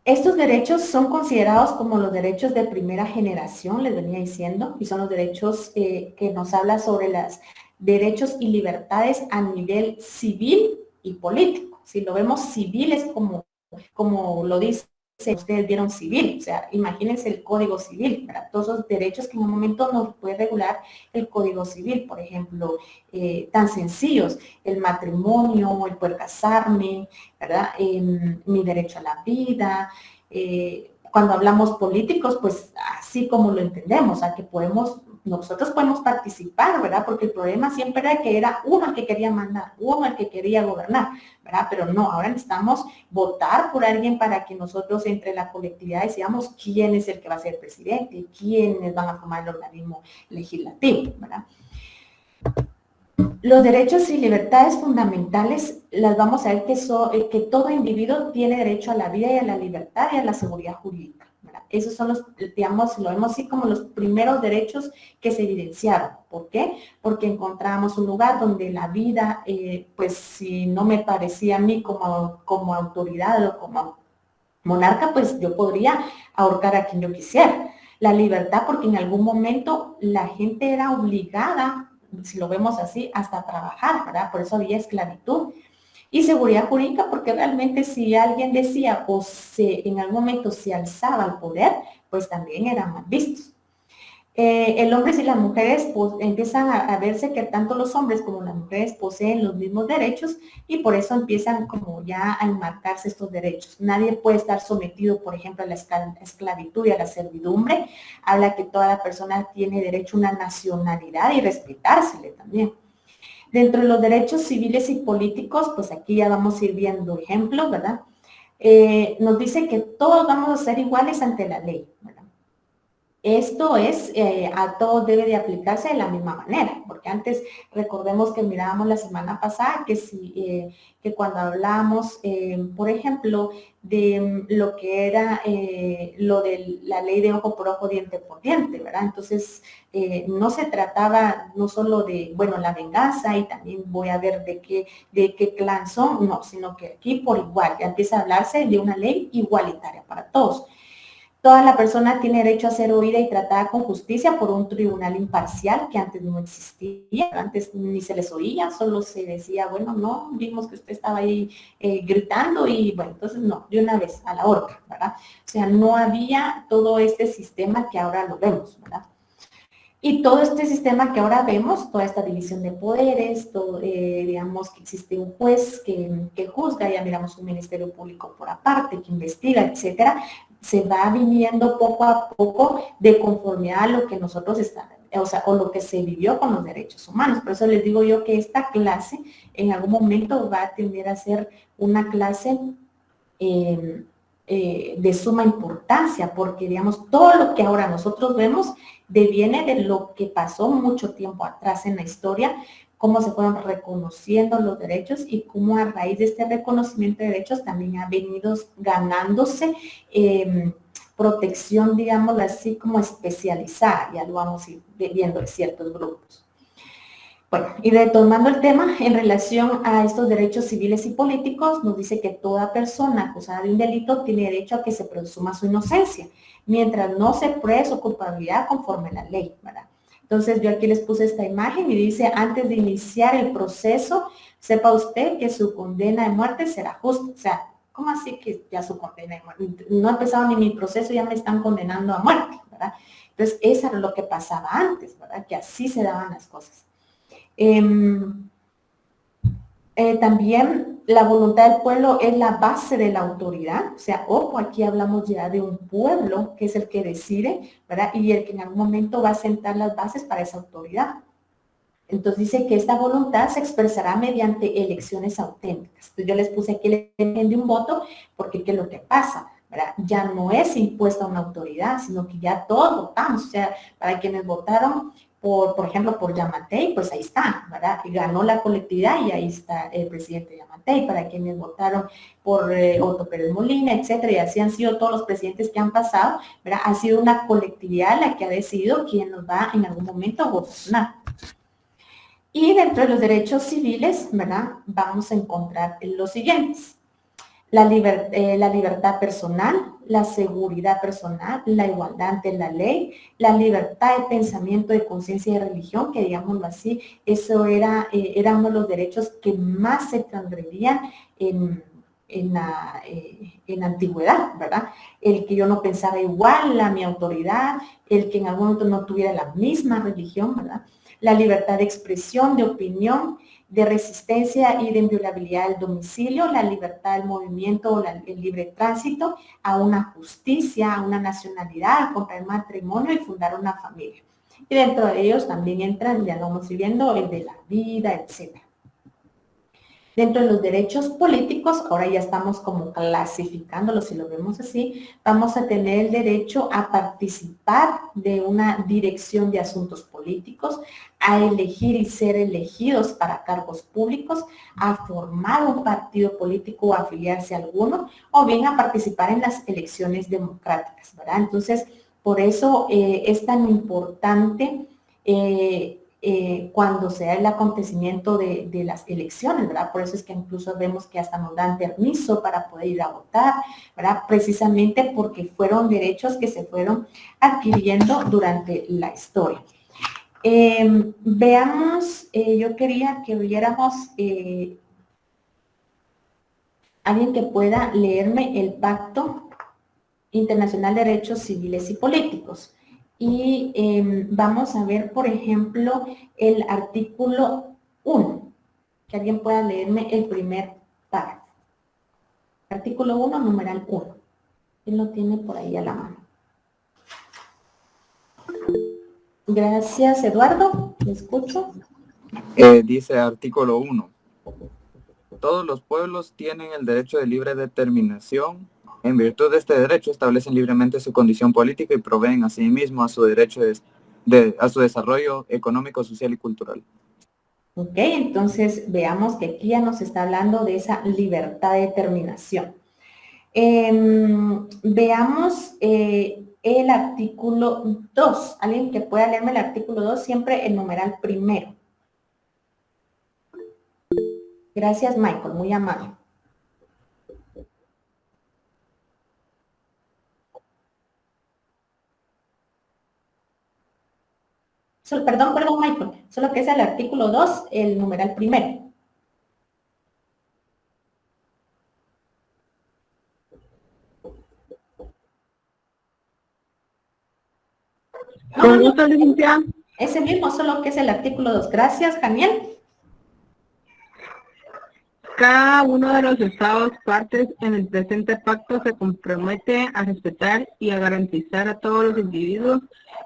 Estos derechos son considerados como los derechos de primera generación, les venía diciendo, y son los derechos que nos habla sobre los derechos y libertades a nivel civil y político. Si lo vemos civil es como lo dice, ustedes vieron civil, o sea, imagínense el Código Civil, ¿verdad? Todos los derechos que en un momento nos puede regular el Código Civil, por ejemplo, tan sencillos, el matrimonio, el poder casarme, ¿verdad? Mi derecho a la vida. Cuando hablamos políticos, pues así como lo entendemos, a que nosotros podemos participar, ¿verdad? Porque el problema siempre era que era uno el que quería mandar, uno el que quería gobernar, ¿verdad? Pero no, ahora necesitamos votar por alguien para que nosotros entre la colectividad decidamos quién es el que va a ser presidente, quiénes van a formar el organismo legislativo, ¿verdad? Los derechos y libertades fundamentales, las vamos a ver que todo individuo tiene derecho a la vida y a la libertad y a la seguridad jurídica, ¿verdad? Esos son los, digamos, lo vemos así como los primeros derechos que se evidenciaron. ¿Por qué? Porque encontramos un lugar donde la vida, pues si no me parecía a mí como autoridad o como monarca, pues yo podría ahorcar a quien yo quisiera. La libertad, porque en algún momento la gente era obligada, si lo vemos así, hasta trabajar, ¿verdad? Por eso había esclavitud. Y seguridad jurídica, porque realmente si alguien decía o en algún momento se alzaba al poder, pues también eran mal vistos. El hombre y las mujeres pues, empiezan a verse que tanto los hombres como las mujeres poseen los mismos derechos y por eso empiezan como ya a enmarcarse estos derechos. Nadie puede estar sometido, por ejemplo, a la esclavitud y a la servidumbre. Habla que toda persona tiene derecho a una nacionalidad y respetársele también. Dentro de los derechos civiles y políticos, pues aquí ya vamos a ir viendo ejemplos, ¿verdad? Nos dice que todos vamos a ser iguales ante la ley, ¿verdad? Esto es, a todos debe de aplicarse de la misma manera, porque antes recordemos que mirábamos la semana pasada que cuando hablamos, por ejemplo, de lo que era lo de la ley de ojo por ojo, diente por diente, ¿verdad? Entonces, no se trataba no solo de, bueno, la venganza y también voy a ver de qué clan son, no, sino que aquí por igual, ya empieza a hablarse de una ley igualitaria para todos. Toda la persona tiene derecho a ser oída y tratada con justicia por un tribunal imparcial que antes no existía, antes ni se les oía, solo se decía, bueno, no, vimos que usted estaba ahí gritando y bueno, entonces no, de una vez a la horca, ¿verdad? O sea, no había todo este sistema que ahora lo vemos, ¿verdad? Y todo este sistema que ahora vemos, toda esta división de poderes, todo, digamos que existe un juez que juzga, ya miramos un ministerio público por aparte, que investiga, etcétera, se va viniendo poco a poco de conformidad a lo que nosotros estamos, o lo que se vivió con los derechos humanos. Por eso les digo yo que esta clase en algún momento va a tender a ser una clase de suma importancia, porque digamos, todo lo que ahora nosotros vemos deviene de lo que pasó mucho tiempo atrás en la historia, cómo se fueron reconociendo los derechos y cómo a raíz de este reconocimiento de derechos también ha venido ganándose protección, digamos así, como especializada, ya lo vamos a ir viendo de ciertos grupos. Bueno, y retomando el tema, en relación a estos derechos civiles y políticos, nos dice que toda persona acusada de un delito tiene derecho a que se presuma su inocencia, mientras no se pruebe su culpabilidad conforme a la ley, ¿verdad? Entonces, yo aquí les puse esta imagen y dice, antes de iniciar el proceso, sepa usted que su condena de muerte será justa. O sea, ¿Cómo así que ya su condena de muerte? No ha empezado ni mi proceso, ya me están condenando a muerte, ¿verdad? Entonces, eso era lo que pasaba antes, ¿verdad? Que así se daban las cosas. También la voluntad del pueblo es la base de la autoridad, o sea, ojo, aquí hablamos ya de un pueblo que es el que decide, ¿verdad? Y el que en algún momento va a sentar las bases para esa autoridad. Entonces dice que esta voluntad se expresará mediante elecciones auténticas. Entonces yo les puse aquí el ejemplo de un voto, porque ¿qué es lo que pasa? ¿Verdad? Ya no es impuesta una autoridad, sino que ya todos votamos. O sea, para quienes votaron por ejemplo, por Yamatei, pues ahí está, ¿verdad? Y ganó la colectividad y ahí está el presidente Yamatei. Para quienes votaron por Otto Pérez Molina, etcétera, y así han sido todos los presidentes que han pasado, ¿verdad? Ha sido una colectividad la que ha decidido quién nos va en algún momento a gobernar. Y dentro de los derechos civiles, ¿verdad? Vamos a encontrar los siguientes. La libertad personal, la seguridad personal, la igualdad ante la ley, la libertad de pensamiento, de conciencia y de religión, que digámoslo así, eso era uno de los derechos que más se transgredían en la antigüedad, ¿verdad? El que yo no pensara igual a mi autoridad, el que en algún momento no tuviera la misma religión, ¿verdad? La libertad de expresión, de opinión, de resistencia y de inviolabilidad del domicilio, la libertad del movimiento o el libre tránsito a una justicia, a una nacionalidad, a contraer matrimonio y fundar una familia. Y dentro de ellos también entran, ya lo vamos viendo, el de la vida, etcétera. Dentro de los derechos políticos, ahora ya estamos como clasificándolos, si lo vemos así, vamos a tener el derecho a participar de una dirección de asuntos políticos, a elegir y ser elegidos para cargos públicos, a formar un partido político o afiliarse a alguno, o bien a participar en las elecciones democráticas, ¿verdad? Entonces, por eso es tan importante cuando se da el acontecimiento de las elecciones, ¿verdad? Por eso es que incluso vemos que hasta nos dan permiso para poder ir a votar, ¿verdad? Precisamente porque fueron derechos que se fueron adquiriendo durante la historia. Veamos, yo quería que viéramos alguien que pueda leerme el Pacto Internacional de Derechos Civiles y Políticos. Y vamos a ver, por ejemplo, el artículo 1. Que alguien pueda leerme el primer párrafo. Artículo 1, numeral 1. ¿Quién lo tiene por ahí a la mano? Gracias, Eduardo. ¿Me escucho? Dice artículo 1. Todos los pueblos tienen el derecho de libre determinación. En virtud de este derecho establecen libremente su condición política y proveen a sí mismos a su derecho a su desarrollo económico, social y cultural. Ok, entonces veamos que aquí ya nos está hablando de esa libertad de determinación. Veamos el artículo 2. Alguien que pueda leerme el artículo 2, siempre el numeral primero. Gracias, Michael, muy amable. Perdón, Michael, solo que es el artículo 2, el numeral primero. Con gusto, licenciada. Ese mismo, solo que es el artículo 2. Gracias, Daniel. Cada uno de los estados partes en el presente pacto se compromete a respetar y a garantizar a todos los individuos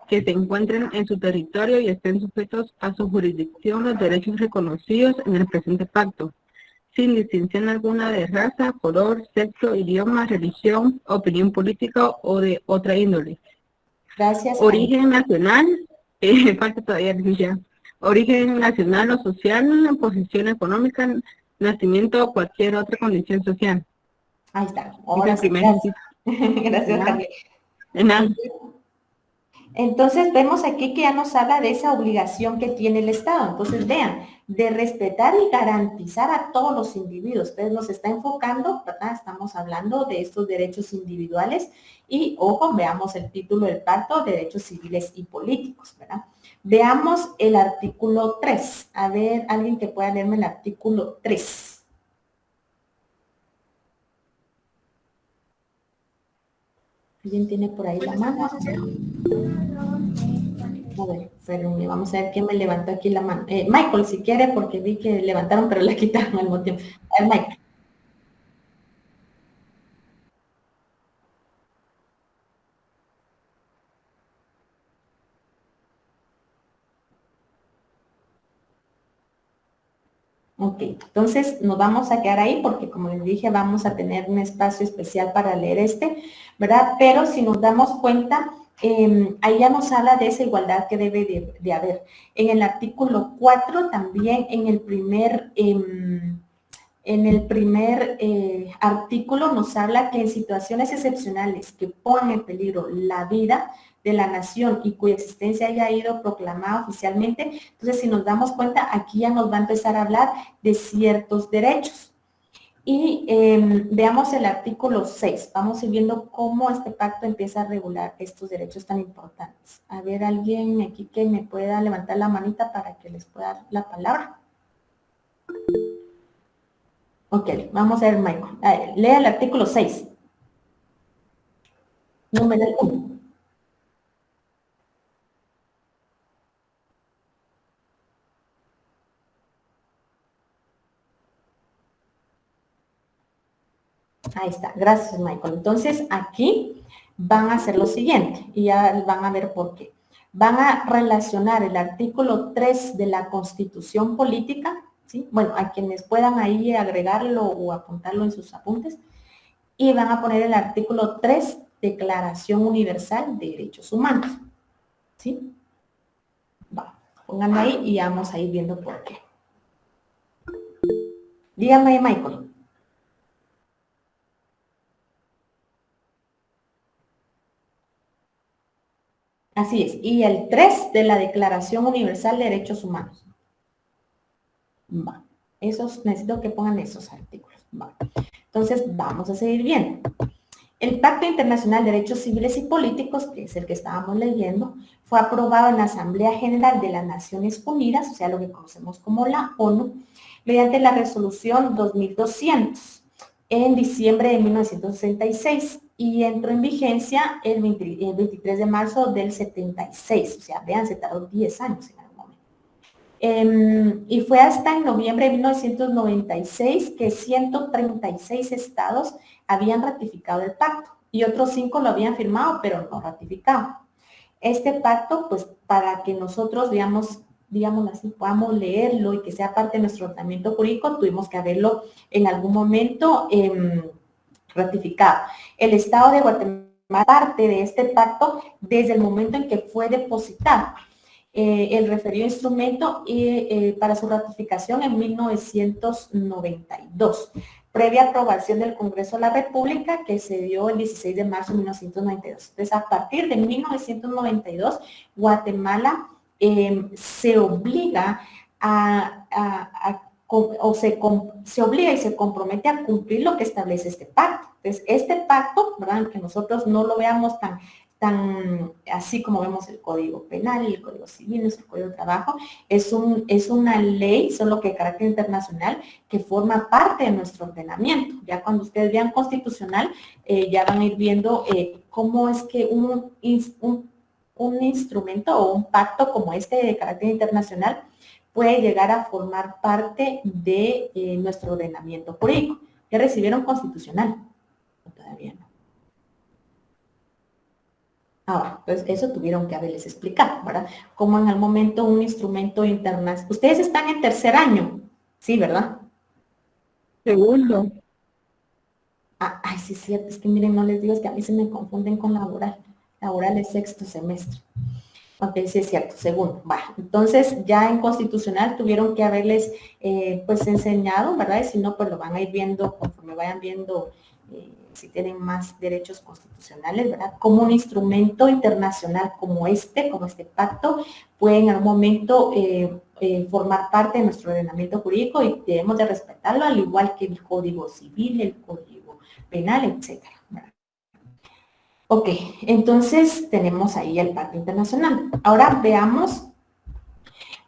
que se encuentren en su territorio y estén sujetos a su jurisdicción los derechos reconocidos en el presente pacto, sin distinción alguna de raza, color, sexo, idioma, religión, opinión política o de otra índole. Gracias. Origen nacional, falta todavía, licenciada. Origen nacional o social, posición económica, nacimiento o cualquier otra condición social. Ahí está. Ahora sí, gracias, Daniel. Entonces vemos aquí que ya nos habla de esa obligación que tiene el Estado. Entonces vean, de respetar y garantizar a todos los individuos. Entonces nos está enfocando, ¿verdad? Estamos hablando de estos derechos individuales y, ojo, veamos el título del pacto, derechos civiles y políticos, ¿verdad? Veamos el artículo 3. A ver, alguien que pueda leerme el artículo 3. ¿Alguien tiene por ahí la mano? A ver, pero vamos a ver quién me levantó aquí la mano. Michael, si quiere, porque vi que levantaron, pero la quitaron al mismo tiempo. A ver, Michael. Ok, entonces nos vamos a quedar ahí porque como les dije vamos a tener un espacio especial para leer ¿verdad? Pero si nos damos cuenta, ahí ya nos habla de esa igualdad que debe de haber. En el artículo 4 también en el primer artículo nos habla que en situaciones excepcionales que ponen en peligro la vida de la nación y cuya existencia haya ido proclamada oficialmente, entonces si nos damos cuenta, aquí ya nos va a empezar a hablar de ciertos derechos. Y veamos el artículo 6. Vamos a ir viendo cómo este pacto empieza a regular estos derechos tan importantes. A ver, alguien aquí que me pueda levantar la manita para que les pueda dar la palabra. Ok, vamos a ver, Michael. A ver, lea el artículo 6. Número 1. Ahí está, gracias, Michael. Entonces, aquí van a hacer lo siguiente, y ya van a ver por qué. Van a relacionar el artículo 3 de la Constitución Política, ¿sí? Bueno, a quienes puedan ahí agregarlo o apuntarlo en sus apuntes, y van a poner el artículo 3, Declaración Universal de Derechos Humanos, ¿sí? Va, pónganlo ahí y vamos a ir viendo por qué. Dígame, Michael. Así es. Y el 3 de la Declaración Universal de Derechos Humanos. Va. Esos, necesito que pongan esos artículos. Va. Entonces, vamos a seguir viendo. El Pacto Internacional de Derechos Civiles y Políticos, que es el que estábamos leyendo, fue aprobado en la Asamblea General de las Naciones Unidas, o sea, lo que conocemos como la ONU, mediante la resolución 2200 en diciembre de 1966 y entró en vigencia el 23 de marzo del 76, o sea, vean, se tardó 10 años en algún momento. Y fue hasta en noviembre de 1996 que 136 estados habían ratificado el pacto y otros 5 lo habían firmado, pero no ratificado. Este pacto, pues, para que nosotros, digamos así, podamos leerlo y que sea parte de nuestro ordenamiento jurídico, tuvimos que haberlo en algún momento ratificado. El Estado de Guatemala parte de este pacto desde el momento en que fue depositado el referido instrumento para su ratificación en 1992, previa aprobación del Congreso de la República que se dio el 16 de marzo de 1992. Entonces, a partir de 1992, Guatemala se obliga se obliga y se compromete a cumplir lo que establece este pacto. Entonces, este pacto, ¿verdad? Que nosotros no lo veamos tan así como vemos el Código Penal, el Código Civil, nuestro Código de Trabajo, es una ley, solo que de carácter internacional, que forma parte de nuestro ordenamiento. Ya cuando ustedes vean constitucional, ya van a ir viendo cómo es que un instrumento o un pacto como este de carácter internacional puede llegar a formar parte de nuestro ordenamiento jurídico. ¿Ya recibieron constitucional? Todavía no. Ahora, pues eso tuvieron que haberles explicado, ¿verdad? Como en el momento un instrumento internacional. Ustedes están en tercer año, sí, ¿verdad? Segundo. Ay, sí es cierto, es que miren, no les digo, es que a mí se me confunden con laboral. Laboral es sexto semestre. Ok, sí es cierto, segundo. Bueno, entonces ya en constitucional tuvieron que haberles pues enseñado, ¿verdad? Y si no, pues lo van a ir viendo conforme vayan viendo si tienen más derechos constitucionales, ¿verdad? Como un instrumento internacional como este pacto, puede en algún momento formar parte de nuestro ordenamiento jurídico y debemos de respetarlo, al igual que el Código Civil, el Código Penal, etcétera, ¿verdad? Ok, entonces tenemos ahí el pacto internacional. Ahora veamos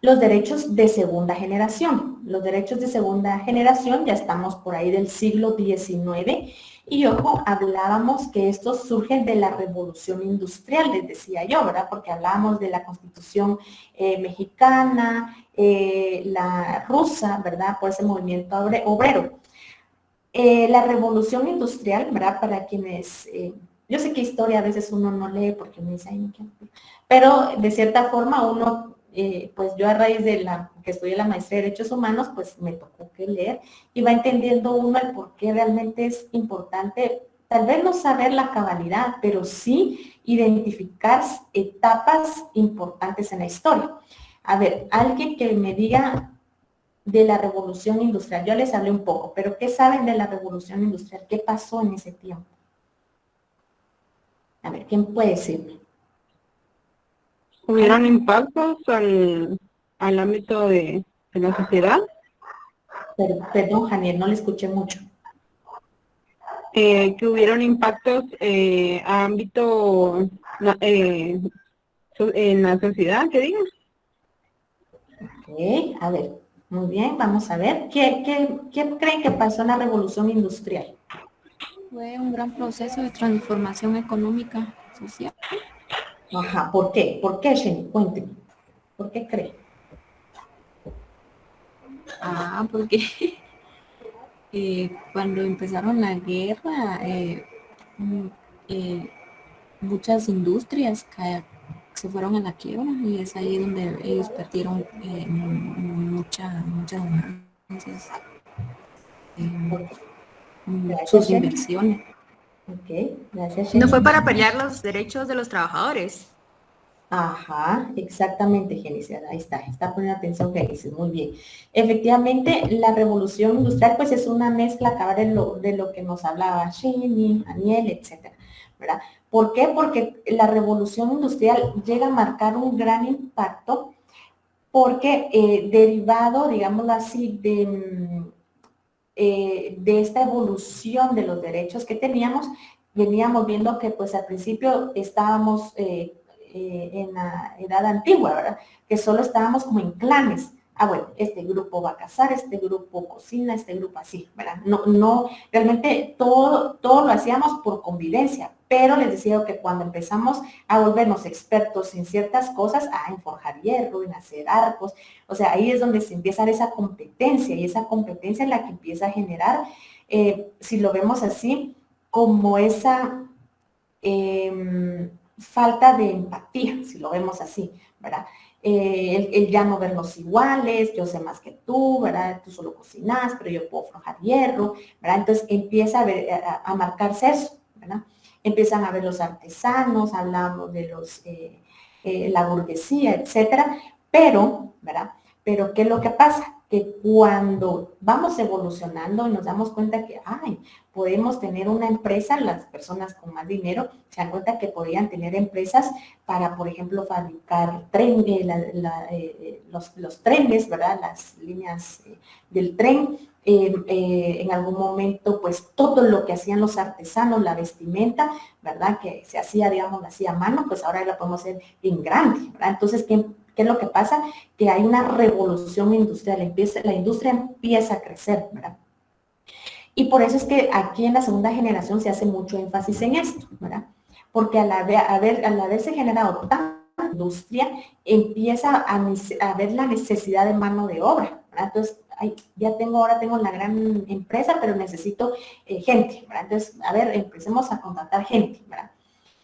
Los derechos de segunda generación. Los derechos de segunda generación, ya estamos por ahí del siglo XIX, y ojo, hablábamos que estos surgen de la revolución industrial, les decía yo, ¿verdad? Porque hablábamos de la Constitución mexicana, la rusa, ¿verdad? Por ese movimiento obrero. La revolución industrial, ¿verdad? Para quienes, yo sé que historia a veces uno no lee porque me dice, ay, no quiero, pero de cierta forma uno, pues yo a raíz de que estudié la maestría de Derechos Humanos, pues me tocó que leer y va entendiendo uno el por qué realmente es importante, tal vez no saber la cabalidad, pero sí identificar etapas importantes en la historia. A ver, alguien que me diga de la revolución industrial. Yo les hablé un poco, pero ¿qué saben de la revolución industrial? ¿Qué pasó en ese tiempo? A ver, ¿quién puede decirme? ¿Hubieron impactos al ámbito de la sociedad? Perdón, Janiel, no le escuché mucho. Que hubieron impactos a ámbito en la sociedad, ¿qué digas? Ok, a ver, muy bien, vamos a ver. ¿Qué creen que pasó en la revolución industrial? Fue un gran proceso de transformación económica social. Ajá, ¿por qué? ¿Por qué, Jenny? Cuénteme. ¿Por qué cree? Porque cuando empezaron la guerra, muchas industrias se fueron a la quiebra y es ahí donde ellos perdieron muchas ganancias, sus Jenny. inversiones. Ok, gracias, Jenny. No fue para pelear los derechos de los trabajadores. Ajá, exactamente, Génesis, ahí está poniendo atención, Génesis, muy bien. Efectivamente, la revolución industrial, pues es una mezcla, acá de lo que nos hablaba Jenny, Daniel, etcétera, ¿verdad? ¿Por qué? Porque la revolución industrial llega a marcar un gran impacto, porque derivado, digámoslo así, de esta evolución de los derechos que teníamos, veníamos viendo que pues al principio estábamos en la edad antigua, ¿verdad? Que solo estábamos como en clanes. Bueno, este grupo va a cazar, este grupo cocina, este grupo así, ¿verdad? No, realmente todo lo hacíamos por convivencia, pero les decía que cuando empezamos a volvernos expertos en ciertas cosas, en forjar hierro, en hacer arcos, o sea, ahí es donde se empieza esa competencia, y esa competencia es la que empieza a generar, si lo vemos así, como esa falta de empatía, si lo vemos así, ¿verdad? El ya no vernos iguales, yo sé más que tú, ¿verdad? Tú solo cocinas, pero yo puedo forjar hierro, ¿verdad? Entonces empieza a marcarse eso, ¿verdad? Empiezan a ver los artesanos, hablamos de la burguesía, etcétera, pero, ¿verdad? Pero ¿qué es lo que pasa? Que cuando vamos evolucionando y nos damos cuenta que, podemos tener una empresa, las personas con más dinero se dan cuenta que podían tener empresas para, por ejemplo, fabricar los trenes, ¿verdad? Las líneas del tren. En algún momento, pues todo lo que hacían los artesanos, la vestimenta, ¿verdad? Que se hacía, digamos, a mano, pues ahora la podemos hacer en grande, ¿verdad? Entonces, ¿qué es lo que pasa? Que hay una revolución industrial, la industria empieza a crecer, ¿verdad? Y por eso es que aquí en la segunda generación se hace mucho énfasis en esto, ¿verdad? Porque al haberse generado tanta industria, empieza a ver la necesidad de mano de obra, ¿verdad? Entonces, ahora tengo la gran empresa, pero necesito gente, ¿verdad? Entonces, empecemos a contratar gente, ¿verdad?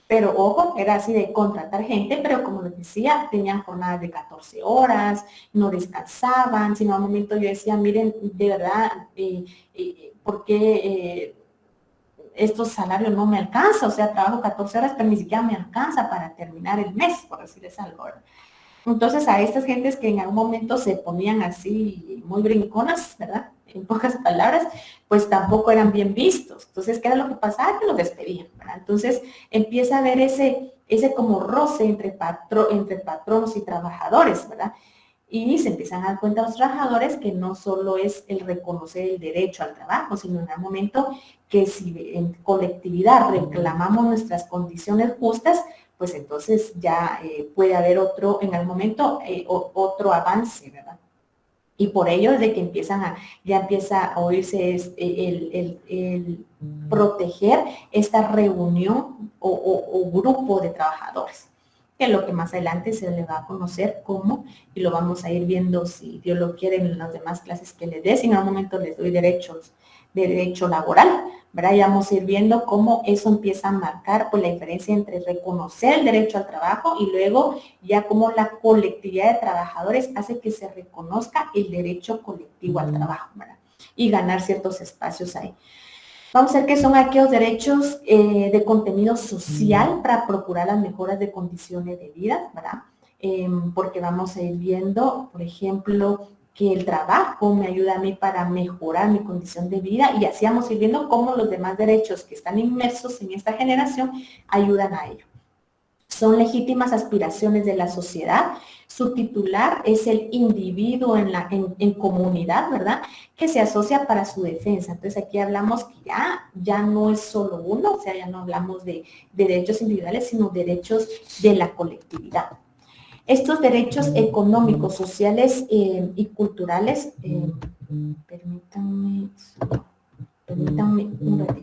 Pero ojo, era así de contratar gente, pero como les decía, tenían jornadas de 14 horas, no descansaban, sino al momento yo decía, miren, de verdad, ¿por qué estos salarios no me alcanzan? O sea, trabajo 14 horas, pero ni siquiera me alcanza para terminar el mes, por decirles algo, ¿verdad? Entonces, a estas gentes que en algún momento se ponían así muy brinconas, ¿verdad? En pocas palabras, pues tampoco eran bien vistos. Entonces, ¿qué era lo que pasaba? Que los despedían, ¿verdad? Entonces, empieza a haber ese como roce entre patronos y trabajadores, ¿verdad? Y se empiezan a dar cuenta los trabajadores que no solo es el reconocer el derecho al trabajo, sino en el momento que si en colectividad reclamamos nuestras condiciones justas, pues entonces ya puede haber otro, en algún momento, otro avance, ¿verdad? Y por ello, desde que ya empieza a oírse el proteger esta reunión o grupo de trabajadores, que es lo que más adelante se le va a conocer como, y lo vamos a ir viendo si Dios lo quiere en las demás clases que les dé, si en algún momento les doy derecho laboral, ¿verdad? Ya vamos a ir viendo cómo eso empieza a marcar pues, la diferencia entre reconocer el derecho al trabajo y luego ya cómo la colectividad de trabajadores hace que se reconozca el derecho colectivo al trabajo, ¿verdad? Y ganar ciertos espacios ahí. Vamos a ver qué son aquellos derechos de contenido social para procurar las mejoras de condiciones de vida, ¿verdad? Porque vamos a ir viendo, por ejemplo, que el trabajo me ayuda a mí para mejorar mi condición de vida y así vamos a ir viendo cómo los demás derechos que están inmersos en esta generación ayudan a ello. Son legítimas aspiraciones de la sociedad. Su titular es el individuo en comunidad, ¿verdad? Que se asocia para su defensa. Entonces aquí hablamos que ya no es solo uno, o sea, ya no hablamos de derechos individuales, sino derechos de la colectividad. Estos derechos económicos, sociales y culturales, permítanme un ratito.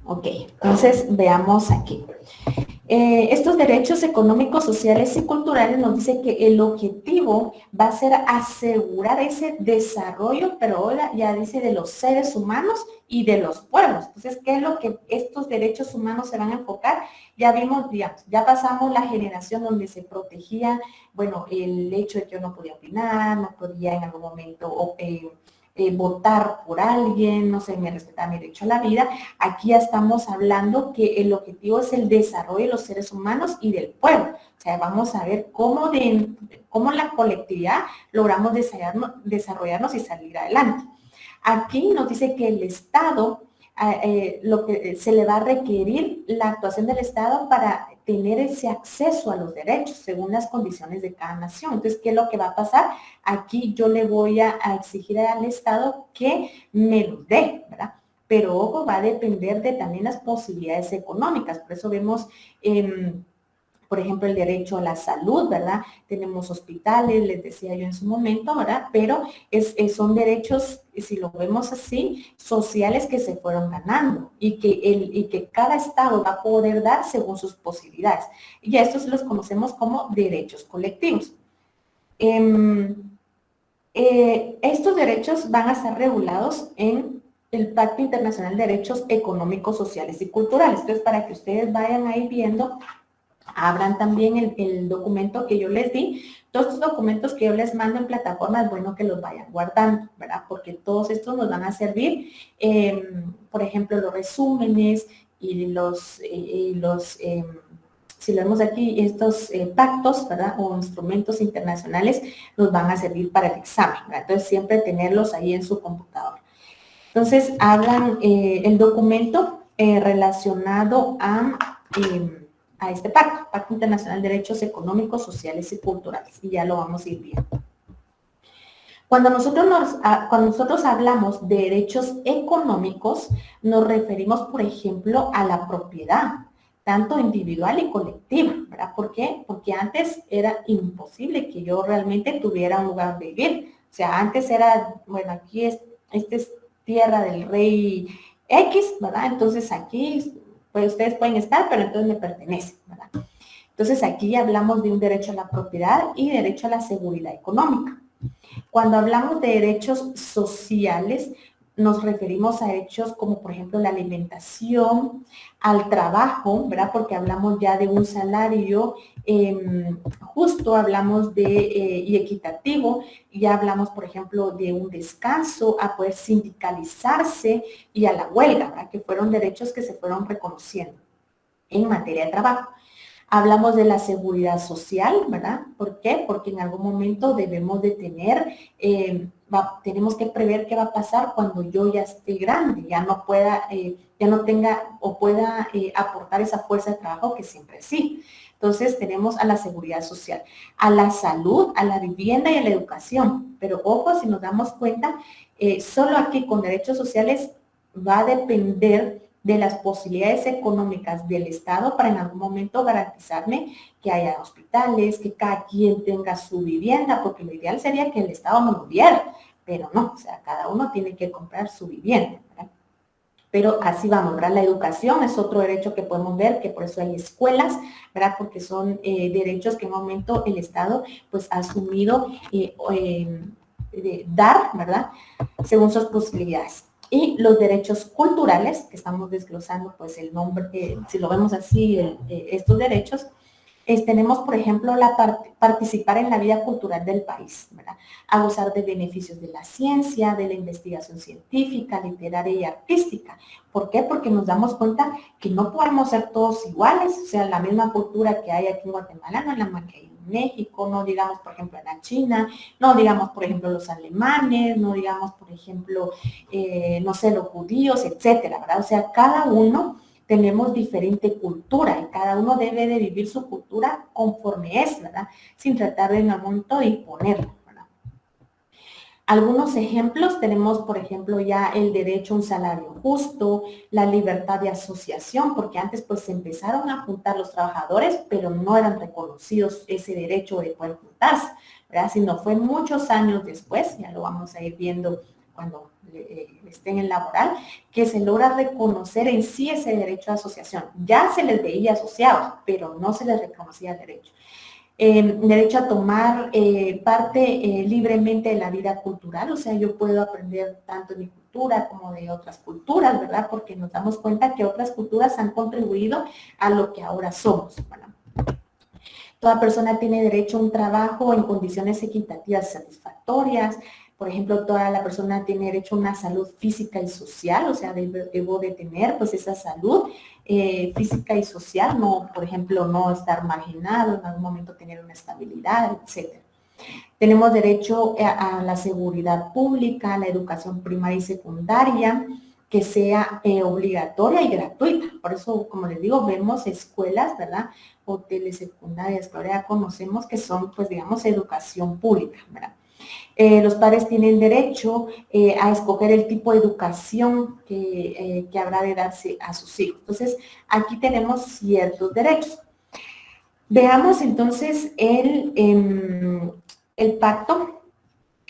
Ok, entonces veamos aquí. Estos derechos económicos, sociales y culturales nos dice que el objetivo va a ser asegurar ese desarrollo, pero ahora ya dice de los seres humanos y de los pueblos. Entonces, ¿qué es lo que estos derechos humanos se van a enfocar? Ya vimos, digamos, ya pasamos la generación donde se protegía, bueno, el hecho de que yo no podía opinar, no podía en algún momento votar por alguien, no sé, me respetaba mi derecho a la vida. Aquí ya estamos hablando que el objetivo es el desarrollo de los seres humanos y del pueblo. O sea, vamos a ver cómo la colectividad logramos desarrollarnos y salir adelante. Aquí nos dice que el Estado, lo que se le va a requerir la actuación del Estado para tener ese acceso a los derechos según las condiciones de cada nación. Entonces, ¿qué es lo que va a pasar? Aquí yo le voy a exigir al Estado que me los dé, ¿verdad? Pero ojo, va a depender de también las posibilidades económicas. Por eso vemos, por ejemplo, el derecho a la salud, ¿verdad? Tenemos hospitales, les decía yo en su momento, ¿verdad? Pero son derechos, si lo vemos así, sociales que se fueron ganando y que cada estado va a poder dar según sus posibilidades. Y a estos los conocemos como derechos colectivos. Estos derechos van a estar regulados en el Pacto Internacional de Derechos Económicos, Sociales y Culturales. Entonces, para que ustedes vayan ahí viendo, abran también el documento que yo les di. Todos estos documentos que yo les mando en plataforma es bueno que los vayan guardando, ¿verdad? Porque todos estos nos van a servir, por ejemplo, los resúmenes y si lo vemos aquí, estos pactos, ¿verdad? O instrumentos internacionales nos van a servir para el examen, ¿verdad? Entonces, siempre tenerlos ahí en su computadora. Entonces, hablan el documento relacionado a este Pacto Internacional de Derechos Económicos, Sociales y Culturales, y ya lo vamos a ir viendo. Cuando nosotros hablamos de derechos económicos, nos referimos, por ejemplo, a la propiedad, tanto individual y colectiva, ¿verdad? ¿Por qué? Porque antes era imposible que yo realmente tuviera un lugar donde vivir. O sea, antes era, bueno, aquí esta es tierra del rey X, ¿verdad? Entonces aquí, pues ustedes pueden estar, pero entonces me pertenece, ¿verdad? Entonces aquí ya hablamos de un derecho a la propiedad y derecho a la seguridad económica. Cuando hablamos de derechos sociales, nos referimos a derechos como por ejemplo la alimentación, al trabajo, ¿verdad? Porque hablamos ya de un salario justo, hablamos de y equitativo, ya hablamos por ejemplo de un descanso, a poder sindicalizarse y a la huelga, ¿verdad? Que fueron derechos que se fueron reconociendo en materia de trabajo. Hablamos de la seguridad social, ¿verdad? ¿Por qué? Porque en algún momento debemos de tener, tenemos que prever qué va a pasar cuando yo ya esté grande, ya no pueda, ya no tenga o pueda aportar esa fuerza de trabajo que siempre sí. Entonces tenemos a la seguridad social, a la salud, a la vivienda y a la educación. Pero ojo, si nos damos cuenta, solo aquí con derechos sociales va a depender de las posibilidades económicas del Estado para en algún momento garantizarme que haya hospitales, que cada quien tenga su vivienda, porque lo ideal sería que el Estado no lo diera, pero no, o sea, cada uno tiene que comprar su vivienda, ¿verdad? Pero así vamos, ¿verdad? La educación es otro derecho que podemos ver, que por eso hay escuelas, ¿verdad? Porque son derechos que en un momento el Estado pues ha asumido dar, ¿verdad? Según sus posibilidades. Y los derechos culturales, que estamos desglosando pues el nombre, si lo vemos así, estos derechos, tenemos, por ejemplo, participar en la vida cultural del país, ¿verdad? A gozar de beneficios de la ciencia, de la investigación científica, literaria y artística. ¿Por qué? Porque nos damos cuenta que no podemos ser todos iguales, o sea, la misma cultura que hay aquí en Guatemala no es la misma que hay en México, no digamos, por ejemplo, en la China, no digamos, por ejemplo, los alemanes, no digamos, por ejemplo, no sé, los judíos, etcétera, ¿verdad? O sea, cada uno tenemos diferente cultura y cada uno debe de vivir su cultura conforme es, ¿verdad? Sin tratar de en un momento de imponerlo, ¿verdad? Algunos ejemplos tenemos, por ejemplo, ya el derecho a un salario justo, la libertad de asociación, porque antes pues se empezaron a juntar los trabajadores, pero no eran reconocidos ese derecho de poder juntarse, ¿verdad? Sino fue muchos años después, ya lo vamos a ir viendo cuando estén en laboral, que se logra reconocer en sí ese derecho a asociación. Ya se les veía asociados, pero no se les reconocía el derecho. Derecho a tomar parte libremente de la vida cultural, o sea, yo puedo aprender tanto de mi cultura como de otras culturas, ¿verdad? Porque nos damos cuenta que otras culturas han contribuido a lo que ahora somos, ¿verdad? Toda persona tiene derecho a un trabajo en condiciones equitativas y satisfactorias. Por ejemplo, toda la persona tiene derecho a una salud física y social, o sea, debo de tener pues esa salud física y social, no, por ejemplo, no estar marginado, en algún momento tener una estabilidad, etc. Tenemos derecho a la seguridad pública, a la educación primaria y secundaria, que sea obligatoria y gratuita. Por eso, como les digo, vemos escuelas, ¿verdad? Hoteles secundarias que ahora ya conocemos que son, pues, digamos, educación pública, ¿verdad? Los padres tienen derecho a escoger el tipo de educación que habrá de darse a sus hijos. Entonces, aquí tenemos ciertos derechos. Veamos entonces el Pacto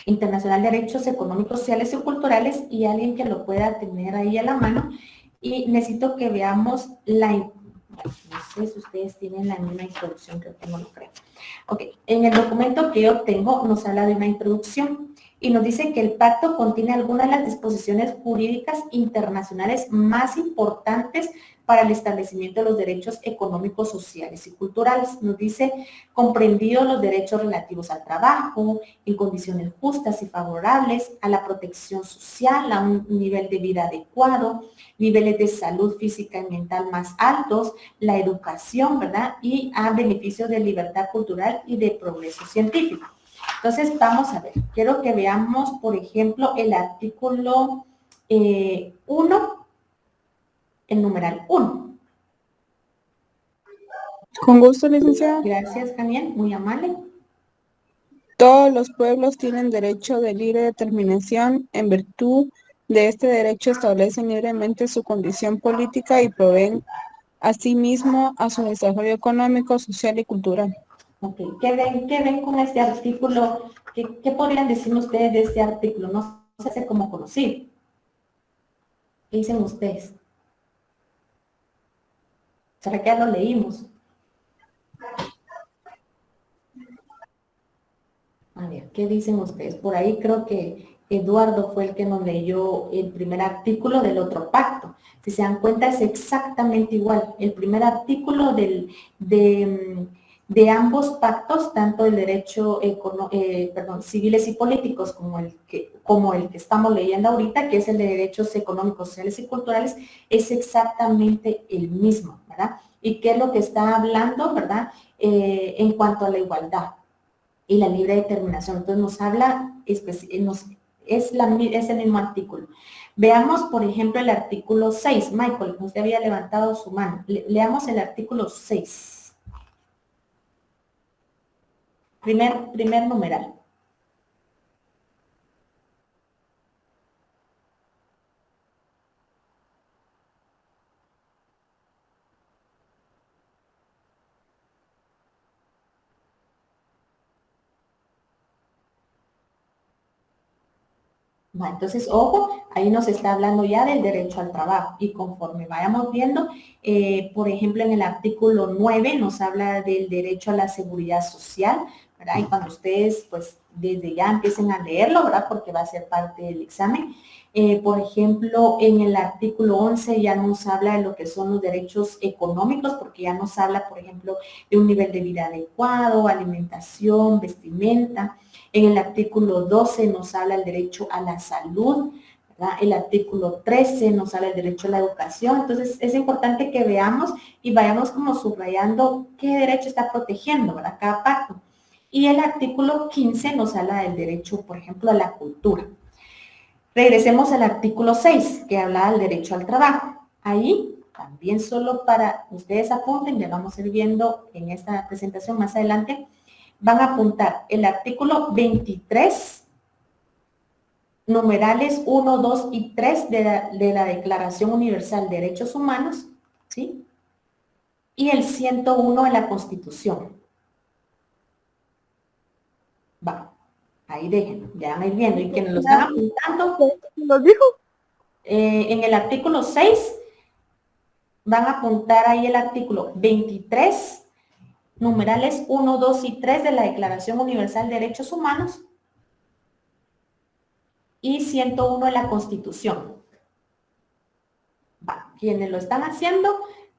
Internacional de Derechos Económicos, Sociales y Culturales y alguien que lo pueda tener ahí a la mano. Y necesito que veamos no sé si ustedes tienen la misma introducción, creo que no lo creo. Ok, en el documento que yo tengo nos habla de una introducción y nos dice que el pacto contiene algunas de las disposiciones jurídicas internacionales más importantes para el establecimiento de los derechos económicos, sociales y culturales. Nos dice, comprendidos los derechos relativos al trabajo, en condiciones justas y favorables, a la protección social, a un nivel de vida adecuado, niveles de salud física y mental más altos, la educación, ¿verdad? Y a beneficios de libertad cultural y de progreso científico. Entonces, vamos a ver. Quiero que veamos, por ejemplo, el artículo 1, el numeral 1. Con gusto, licenciada. Gracias, Daniel, muy amable. Todos los pueblos tienen derecho de libre determinación. En virtud de este derecho establecen libremente su condición política y proveen asimismo a su desarrollo económico, social y cultural. Ok, ¿qué ven con este artículo? ¿Qué podrían decirme ustedes de este artículo? No se hace como conocido. ¿Qué dicen ustedes? ¿Será que ya lo leímos? A ver, ¿qué dicen ustedes? Por ahí creo que Eduardo fue el que nos leyó el primer artículo del otro pacto. Si se dan cuenta, es exactamente igual. El primer artículo de ambos pactos, tanto el derecho civiles y políticos como el que estamos leyendo ahorita, que es el de derechos económicos, sociales y culturales, es exactamente el mismo, ¿verdad? ¿Y qué es lo que está hablando, verdad? En cuanto a la igualdad y la libre determinación. Entonces nos habla, es el mismo artículo. Veamos, por ejemplo, el artículo 6. Michael, usted había levantado su mano. Leamos el artículo 6. Primer numeral. Entonces, ojo, ahí nos está hablando ya del derecho al trabajo y conforme vayamos viendo, por ejemplo, en el artículo 9 nos habla del derecho a la seguridad social, ¿verdad? Y cuando ustedes, pues, desde ya empiecen a leerlo, ¿verdad? Porque va a ser parte del examen. Por ejemplo, en el artículo 11 ya nos habla de lo que son los derechos económicos, porque ya nos habla, por ejemplo, de un nivel de vida adecuado, alimentación, vestimenta. En el artículo 12 nos habla el derecho a la salud, ¿verdad? El artículo 13 nos habla el derecho a la educación. Entonces, es importante que veamos y vayamos como subrayando qué derecho está protegiendo, ¿verdad? Cada pacto. Y el artículo 15 nos habla del derecho, por ejemplo, a la cultura. Regresemos al artículo 6, que habla del derecho al trabajo. Ahí, también solo para ustedes apunten, ya vamos a ir viendo en esta presentación más adelante, van a apuntar el artículo 23, numerales 1, 2 y 3 de la Declaración Universal de Derechos Humanos, ¿sí? Y el 101 de la Constitución. Va, ahí déjenlo, ya van a ir viendo. Y quienes lo están apuntando, ¿Nos dijo? en el artículo 6, van a apuntar ahí el artículo 23, numerales 1, 2 y 3 de la Declaración Universal de Derechos Humanos y 101 de la Constitución. Va, quienes lo están haciendo,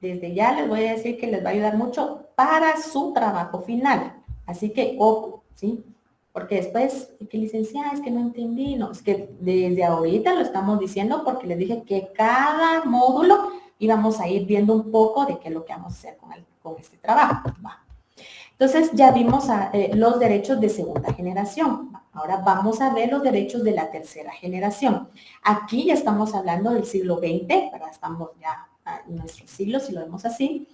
desde ya les voy a decir que les va a ayudar mucho para su trabajo final. Así que, ojo, ¿sí? Porque después, que licenciada, es que no entendí. No, es que desde ahorita lo estamos diciendo porque les dije que cada módulo íbamos a ir viendo un poco de qué es lo que vamos a hacer con este trabajo. Va. Entonces ya vimos los derechos de segunda generación. Ahora vamos a ver los derechos de la tercera generación. Aquí ya estamos hablando del siglo XX, ¿verdad? Estamos ya en nuestro siglo, si lo vemos así.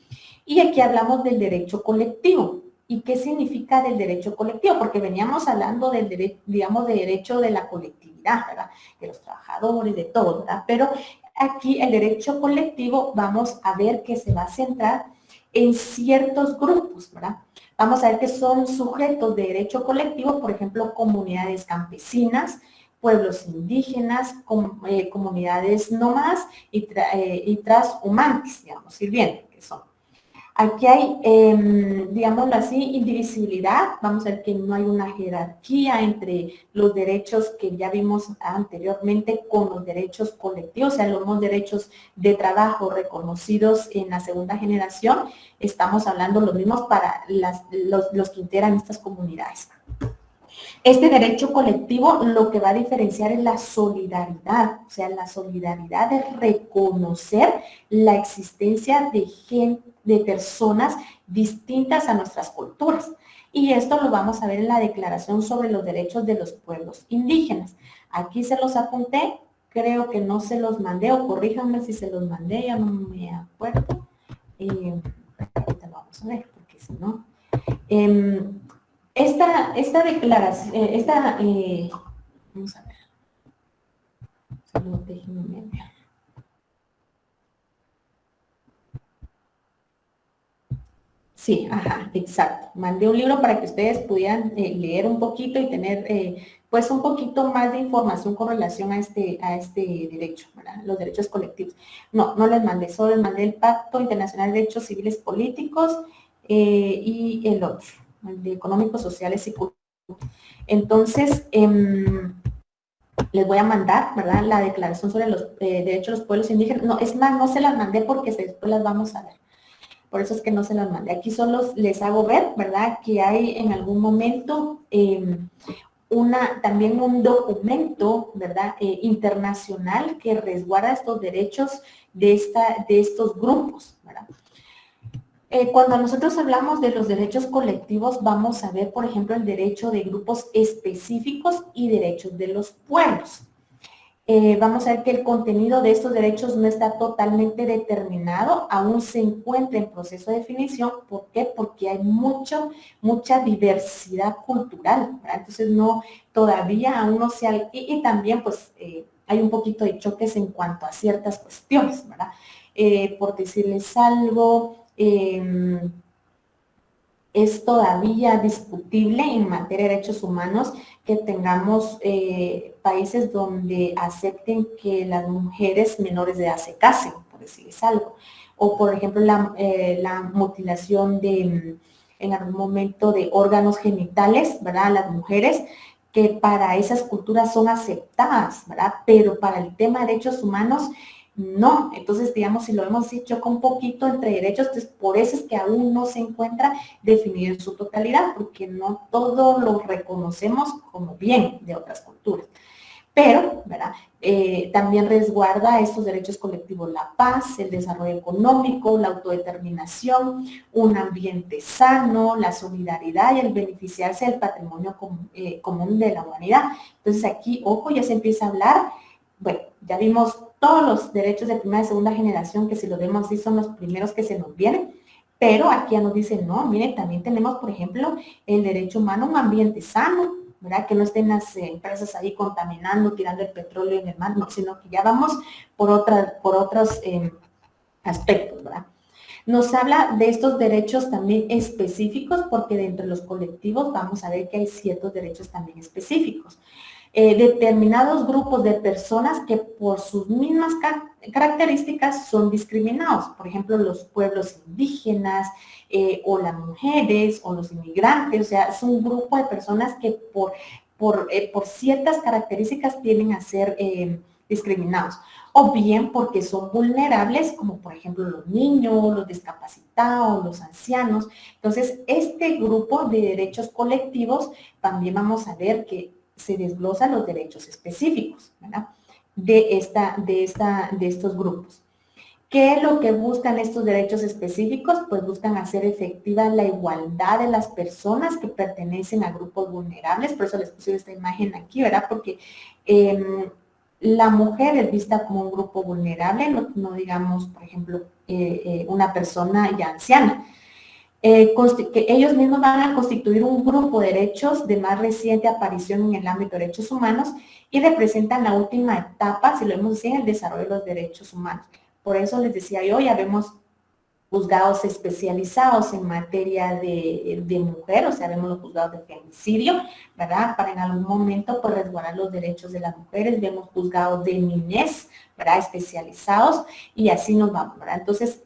Y aquí hablamos del derecho colectivo. ¿Y qué significa del derecho colectivo? Porque veníamos hablando del derecho, digamos, de derecho de la colectividad, ¿verdad? De los trabajadores, de todo, ¿verdad? Pero aquí el derecho colectivo vamos a ver que se va a centrar en ciertos grupos, ¿verdad? Vamos a ver que son sujetos de derecho colectivo, por ejemplo, comunidades campesinas, pueblos indígenas, comunidades nómadas y transhumantes, digamos, ir viendo que son. Aquí hay, digámoslo así, indivisibilidad. Vamos a ver que no hay una jerarquía entre los derechos que ya vimos anteriormente con los derechos colectivos, o sea, los derechos de trabajo reconocidos en la segunda generación. Estamos hablando los mismos para los que integran estas comunidades. Este derecho colectivo lo que va a diferenciar es la solidaridad, o sea, la solidaridad de reconocer la existencia de personas distintas a nuestras culturas. Y esto lo vamos a ver en la Declaración sobre los Derechos de los Pueblos Indígenas. Aquí se los apunté, creo que no se los mandé, o corríjanme si se los mandé, ya no me acuerdo. Ahorita lo vamos a ver, porque si no... Esta declaración, vamos a ver, solo déjenme ver. Sí, ajá, exacto. Mandé un libro para que ustedes pudieran leer un poquito y tener pues un poquito más de información con relación a este derecho, ¿verdad? Los derechos colectivos. No, no les mandé, solo les mandé el Pacto Internacional de Derechos Civiles Políticos y el otro, el de Económicos, Sociales y Culturales. Entonces, les voy a mandar, ¿verdad? La declaración sobre los derechos de los pueblos indígenas. No, es más, no se las mandé porque después las vamos a ver. Por eso es que no se las mandé. Aquí solo les hago ver, ¿verdad? Que hay en algún momento también un documento, ¿verdad? Internacional que resguarda estos derechos de estos grupos, ¿verdad? Cuando nosotros hablamos de los derechos colectivos, vamos a ver, por ejemplo, el derecho de grupos específicos y derechos de los pueblos. Vamos a ver que el contenido de estos derechos no está totalmente determinado, aún se encuentra en proceso de definición. ¿Por qué? Porque hay mucha diversidad cultural, ¿verdad? Entonces todavía aún no se ha, y también pues hay un poquito de choques en cuanto a ciertas cuestiones, ¿verdad? Por decirles algo, es todavía discutible en materia de derechos humanos que tengamos países donde acepten que las mujeres menores de edad se casen, por decirles algo. O, por ejemplo, la mutilación en algún momento de órganos genitales, ¿verdad? A las mujeres, que para esas culturas son aceptadas, ¿verdad? Pero para el tema de derechos humanos, no. Entonces, digamos, si lo hemos dicho con un poquito entre derechos, entonces por eso es que aún no se encuentra definido en su totalidad, porque no todo lo reconocemos como bien de otras culturas. Pero, ¿verdad? También resguarda estos derechos colectivos, la paz, el desarrollo económico, la autodeterminación, un ambiente sano, la solidaridad y el beneficiarse del patrimonio común de la humanidad. Entonces aquí, ojo, ya se empieza a hablar, bueno, ya vimos todos los derechos de primera y segunda generación, que si los vemos así son los primeros que se nos vienen, pero aquí ya nos dicen, no, miren, también tenemos, por ejemplo, el derecho humano a un ambiente sano, ¿verdad? Que no estén las empresas ahí contaminando, tirando el petróleo en el mar, no, sino que ya vamos por otros aspectos, ¿verdad? Nos habla de estos derechos también específicos, porque dentro de los colectivos vamos a ver que hay ciertos derechos también específicos. Determinados grupos de personas que por sus mismas características son discriminados, por ejemplo, los pueblos indígenas, o las mujeres, o los inmigrantes, o sea, es un grupo de personas que por ciertas características tienden a ser discriminados, o bien porque son vulnerables, como por ejemplo los niños, los discapacitados, los ancianos. Entonces, este grupo de derechos colectivos, también vamos a ver que se desglosan los derechos específicos, ¿verdad? De estos grupos. ¿Qué es lo que buscan estos derechos específicos? Pues buscan hacer efectiva la igualdad de las personas que pertenecen a grupos vulnerables. Por eso les puse esta imagen aquí, ¿verdad? Porque la mujer es vista como un grupo vulnerable, no digamos, por ejemplo, una persona ya anciana. Que ellos mismos van a constituir un grupo de derechos de más reciente aparición en el ámbito de derechos humanos y representan la última etapa, si lo vemos así, en el desarrollo de los derechos humanos. Por eso les decía yo, ya vemos juzgados especializados en materia de mujer, o sea, vemos los juzgados de femicidio, ¿verdad? Para en algún momento pues resguardar los derechos de las mujeres, vemos juzgados de niñez, ¿verdad? Especializados, y así nos vamos, ¿verdad? Entonces,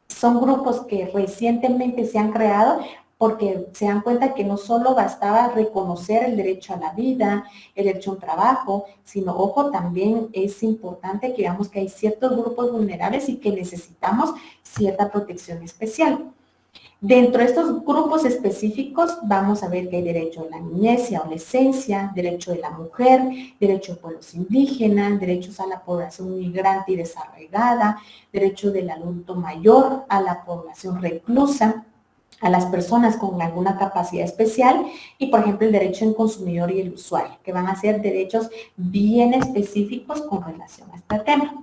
son grupos que recientemente se han creado porque se dan cuenta que no solo bastaba reconocer el derecho a la vida, el derecho a un trabajo, sino, ojo, también es importante que veamos que hay ciertos grupos vulnerables y que necesitamos cierta protección especial. Dentro de estos grupos específicos vamos a ver que hay derecho a la niñez y adolescencia, derecho de la mujer, derecho de pueblos indígenas, derechos a la población migrante y desarraigada, derecho del adulto mayor, a la población reclusa, a las personas con alguna capacidad especial y, por ejemplo, el derecho del consumidor y el usuario, que van a ser derechos bien específicos con relación a este tema.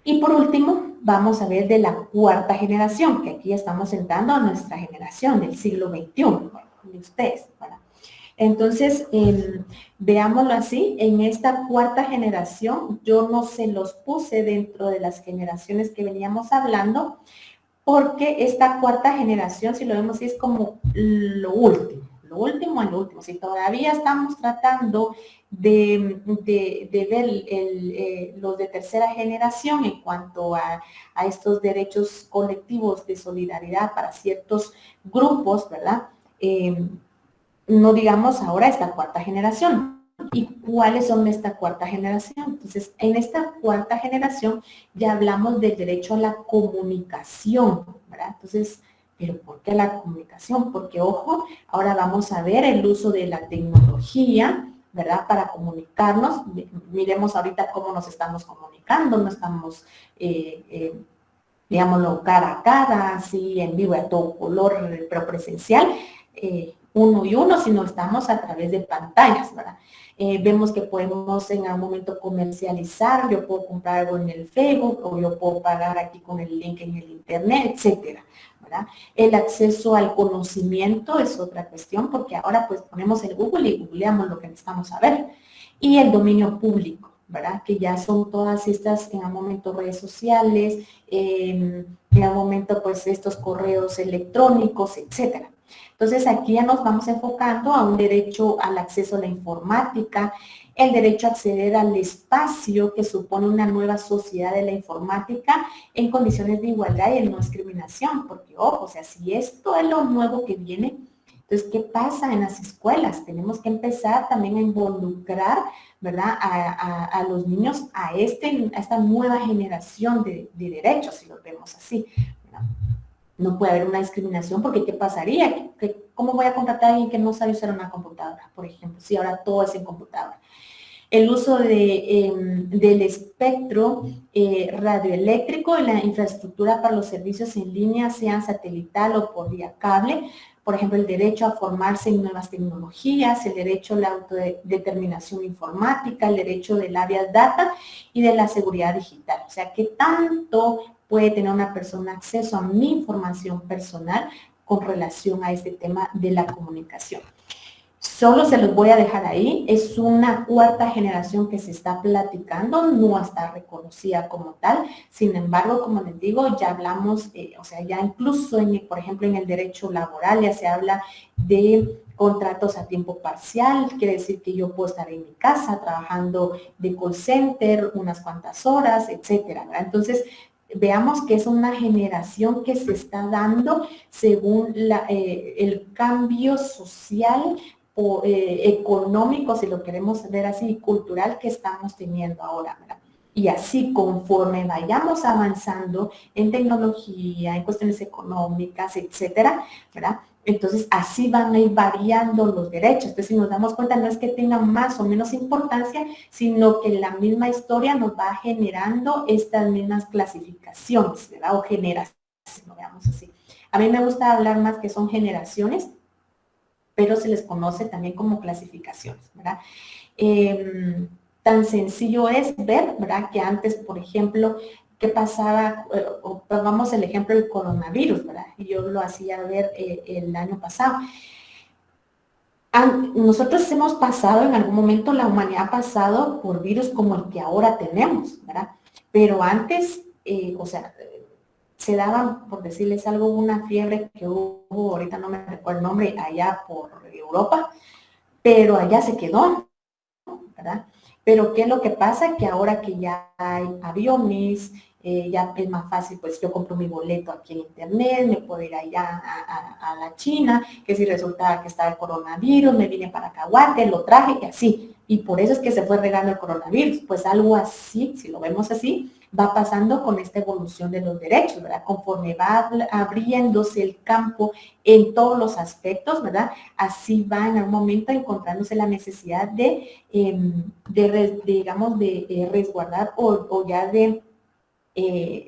Y por último, vamos a ver de la cuarta generación, que aquí estamos entrando a nuestra generación del siglo XXI, de ustedes, ¿verdad? Entonces, veámoslo así, en esta cuarta generación, yo no se los puse dentro de las generaciones que veníamos hablando, porque esta cuarta generación, si lo vemos así, es como lo último. Si todavía estamos tratando de ver los de tercera generación en cuanto a estos derechos colectivos de solidaridad para ciertos grupos, ¿verdad? No digamos ahora esta cuarta generación. ¿Y cuáles son de esta cuarta generación? Entonces, en esta cuarta generación ya hablamos del derecho a la comunicación, ¿verdad? Entonces, ¿pero por qué la comunicación? Porque, ojo, ahora vamos a ver el uso de la tecnología, ¿verdad? Para comunicarnos. Miremos ahorita cómo nos estamos comunicando, no estamos, digámoslo, cara a cara, así en vivo a todo color, pero presencial, uno y uno, sino estamos a través de pantallas, ¿verdad? Vemos que podemos en algún momento comercializar, yo puedo comprar algo en el Facebook o yo puedo pagar aquí con el link en el internet, etcétera, ¿verdad? El acceso al conocimiento es otra cuestión porque ahora pues ponemos el Google y googleamos lo que necesitamos saber. Y el dominio público, ¿verdad? Que ya son todas estas, en algún momento, redes sociales, en algún momento pues estos correos electrónicos, etcétera. Entonces, aquí ya nos vamos enfocando a un derecho al acceso a la informática, el derecho a acceder al espacio que supone una nueva sociedad de la informática en condiciones de igualdad y de no discriminación, porque, ojo, o sea, si esto es lo nuevo que viene, entonces, ¿qué pasa en las escuelas? Tenemos que empezar también a involucrar, ¿verdad?, a los niños a esta nueva generación de derechos, si lo vemos así, ¿verdad? No puede haber una discriminación porque ¿qué pasaría? ¿Cómo voy a contratar a alguien que no sabe usar una computadora, por ejemplo? Si ahora todo es en computadora. El uso del espectro radioeléctrico y la infraestructura para los servicios en línea, sean satelital o por vía cable. Por ejemplo, el derecho a formarse en nuevas tecnologías, el derecho a la autodeterminación informática, el derecho del área data y de la seguridad digital. O sea, ¿qué tanto puede tener una persona acceso a mi información personal con relación a este tema de la comunicación? Solo se los voy a dejar ahí. Es una cuarta generación que se está platicando, no está reconocida como tal. Sin embargo, como les digo, ya hablamos, o sea, ya incluso, por ejemplo, en el derecho laboral ya se habla de contratos a tiempo parcial. Quiere decir que yo puedo estar en mi casa trabajando de call center unas cuantas horas, etcétera, ¿verdad? Entonces, veamos que es una generación que se está dando según el cambio social o económico, si lo queremos ver así, cultural que estamos teniendo ahora, ¿verdad? Y así conforme vayamos avanzando en tecnología, en cuestiones económicas, etcétera, ¿verdad? Entonces, así van a ir variando los derechos. Entonces, si nos damos cuenta, no es que tengan más o menos importancia, sino que la misma historia nos va generando estas mismas clasificaciones, ¿verdad? O generaciones, lo veamos así. A mí me gusta hablar más que son generaciones, pero se les conoce también como clasificaciones, ¿verdad? Tan sencillo es ver, ¿verdad? Que antes, por ejemplo, ¿qué pasaba? O pongamos el ejemplo del coronavirus, ¿verdad? Y yo lo hacía ver el año pasado. Nosotros hemos pasado, en algún momento la humanidad ha pasado por virus como el que ahora tenemos, ¿verdad? Pero antes, o sea, se daban, por decirles algo, una fiebre que hubo, ahorita no me recuerdo el nombre, allá por Europa, pero allá se quedó, ¿verdad? Pero ¿qué es lo que pasa? Que ahora que ya hay aviones, ya es más fácil, pues yo compro mi boleto aquí en internet, me puedo ir allá a la China, que si resulta que estaba el coronavirus, me vine para Cahuate, lo traje y así. Y por eso es que se fue regando el coronavirus. Pues algo así, si lo vemos así, va pasando con esta evolución de los derechos, ¿verdad? Conforme va abriéndose el campo en todos los aspectos, ¿verdad? Así va en algún momento encontrándose la necesidad de resguardar o ya de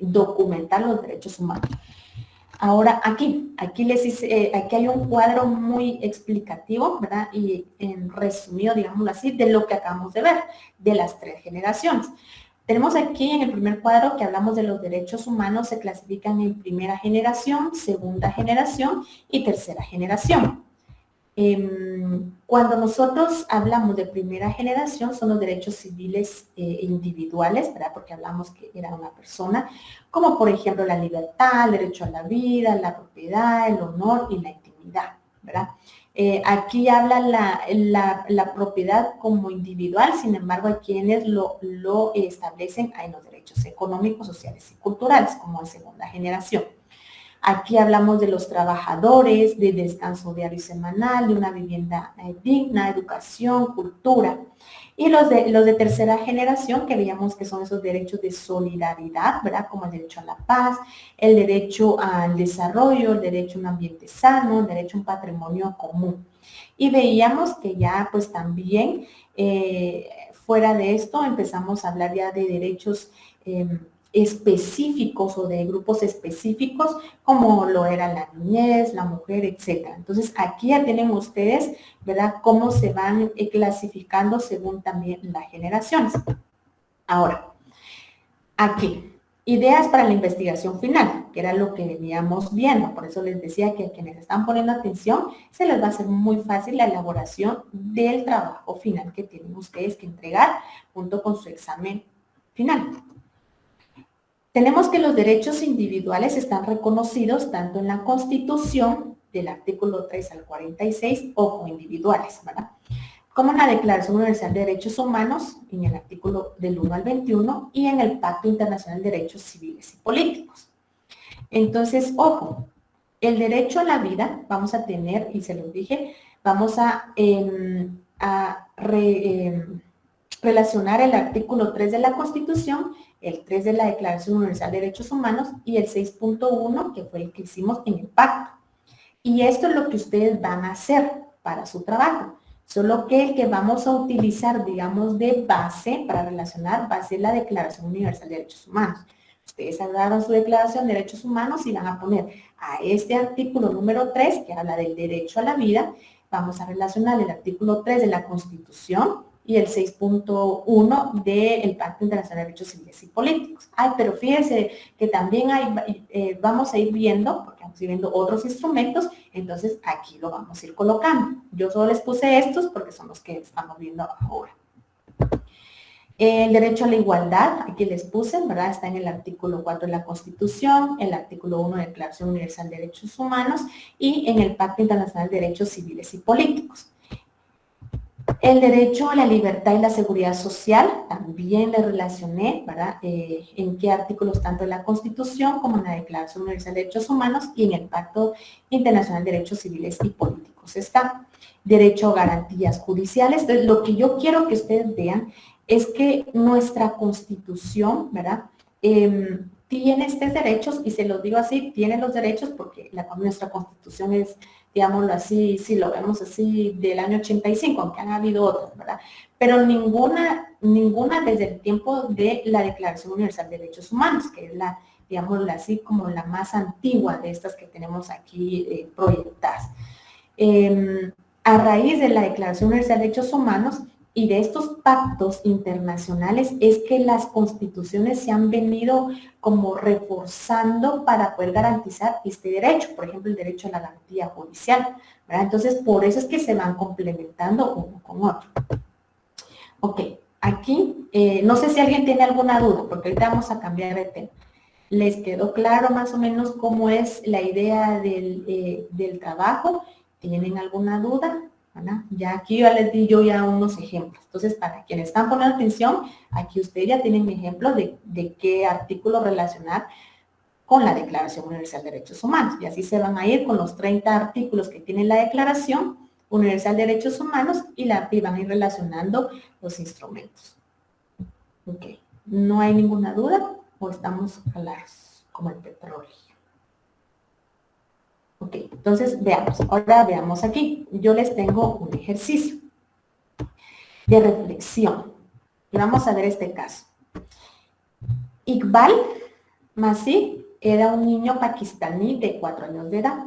documentar los derechos humanos. Ahora, aquí hay un cuadro muy explicativo, ¿verdad? Y en resumido, digámoslo así, de lo que acabamos de ver, de las 3 generaciones. Tenemos aquí en el primer cuadro que hablamos de los derechos humanos, se clasifican en primera generación, segunda generación y tercera generación. Cuando nosotros hablamos de primera generación, son los derechos civiles individuales, ¿verdad? Porque hablamos que era una persona, como por ejemplo la libertad, el derecho a la vida, la propiedad, el honor y la intimidad, ¿verdad? Aquí habla la propiedad como individual, sin embargo, hay quienes lo establecen en los derechos económicos, sociales y culturales, como de segunda generación. Aquí hablamos de los trabajadores, de descanso diario y semanal, de una vivienda digna, educación, cultura. Y los de tercera generación, que veíamos que son esos derechos de solidaridad, ¿verdad? Como el derecho a la paz, el derecho al desarrollo, el derecho a un ambiente sano, el derecho a un patrimonio común. Y veíamos que ya pues también fuera de esto empezamos a hablar ya de derechos específicos o de grupos específicos como lo era la niñez, la mujer, etcétera. Entonces aquí ya tienen ustedes, ¿verdad?, cómo se van clasificando según también las generaciones. Ahora, aquí, ideas para la investigación final, que era lo que veníamos viendo. Por eso les decía que a quienes están poniendo atención, se les va a hacer muy fácil la elaboración del trabajo final que tienen ustedes que entregar junto con su examen final. Tenemos que los derechos individuales están reconocidos tanto en la Constitución, del artículo 3 al 46, o como individuales, ¿verdad? Como en la Declaración Universal de Derechos Humanos, en el artículo del 1 al 21, y en el Pacto Internacional de Derechos Civiles y Políticos. Entonces, ojo, el derecho a la vida, vamos a tener, y se los dije, vamos a relacionar el artículo 3 de la Constitución, el 3 de la Declaración Universal de Derechos Humanos y el 6.1, que fue el que hicimos en el pacto. Y esto es lo que ustedes van a hacer para su trabajo. Solo que el que vamos a utilizar, digamos, de base para relacionar va a ser la Declaración Universal de Derechos Humanos. Ustedes agarran su Declaración de Derechos Humanos y van a poner a este artículo número 3, que habla del derecho a la vida, vamos a relacionar el artículo 3 de la Constitución y el 6.1 del Pacto Internacional de Derechos Civiles y Políticos. Ay, pero fíjense que también vamos a ir viendo, porque vamos a ir viendo otros instrumentos, entonces aquí lo vamos a ir colocando. Yo solo les puse estos porque son los que estamos viendo ahora. El derecho a la igualdad, aquí les puse, ¿verdad? Está en el artículo 4 de la Constitución, el artículo 1 de la Declaración Universal de Derechos Humanos y en el Pacto Internacional de Derechos Civiles y Políticos. El derecho a la libertad y la seguridad social, también le relacioné, ¿verdad? En qué artículos tanto en la Constitución como en la Declaración Universal de Derechos Humanos y en el Pacto Internacional de Derechos Civiles y Políticos está. Derecho a garantías judiciales. Entonces, lo que yo quiero que ustedes vean es que nuestra Constitución, ¿verdad?, tiene estos derechos, y se los digo así, tiene los derechos porque nuestra Constitución es, digámoslo así, si lo vemos así, del año 85, aunque han habido otras, ¿verdad? Pero ninguna desde el tiempo de la Declaración Universal de Derechos Humanos, que es la, digámoslo así, como la más antigua de estas que tenemos aquí proyectadas. A raíz de la Declaración Universal de Derechos Humanos y de estos pactos internacionales es que las constituciones se han venido como reforzando para poder garantizar este derecho, por ejemplo, el derecho a la garantía judicial, ¿verdad? Entonces, por eso es que se van complementando uno con otro. Ok, aquí, no sé si alguien tiene alguna duda, porque ahorita vamos a cambiar de tema. ¿Les quedó claro más o menos cómo es la idea del trabajo? ¿Tienen alguna duda? ¿Verdad? Ya aquí ya les di yo ya unos ejemplos. Entonces, para quienes están poniendo atención, aquí ustedes ya tienen ejemplos de qué artículo relacionar con la Declaración Universal de Derechos Humanos. Y así se van a ir con los 30 artículos que tiene la Declaración Universal de Derechos Humanos y van a ir relacionando los instrumentos. Ok. ¿No hay ninguna duda o estamos claros como el petróleo? Ok, entonces veamos. Ahora veamos aquí. Yo les tengo un ejercicio de reflexión. Y vamos a ver este caso. Iqbal Masih era un niño pakistaní de 4 años de edad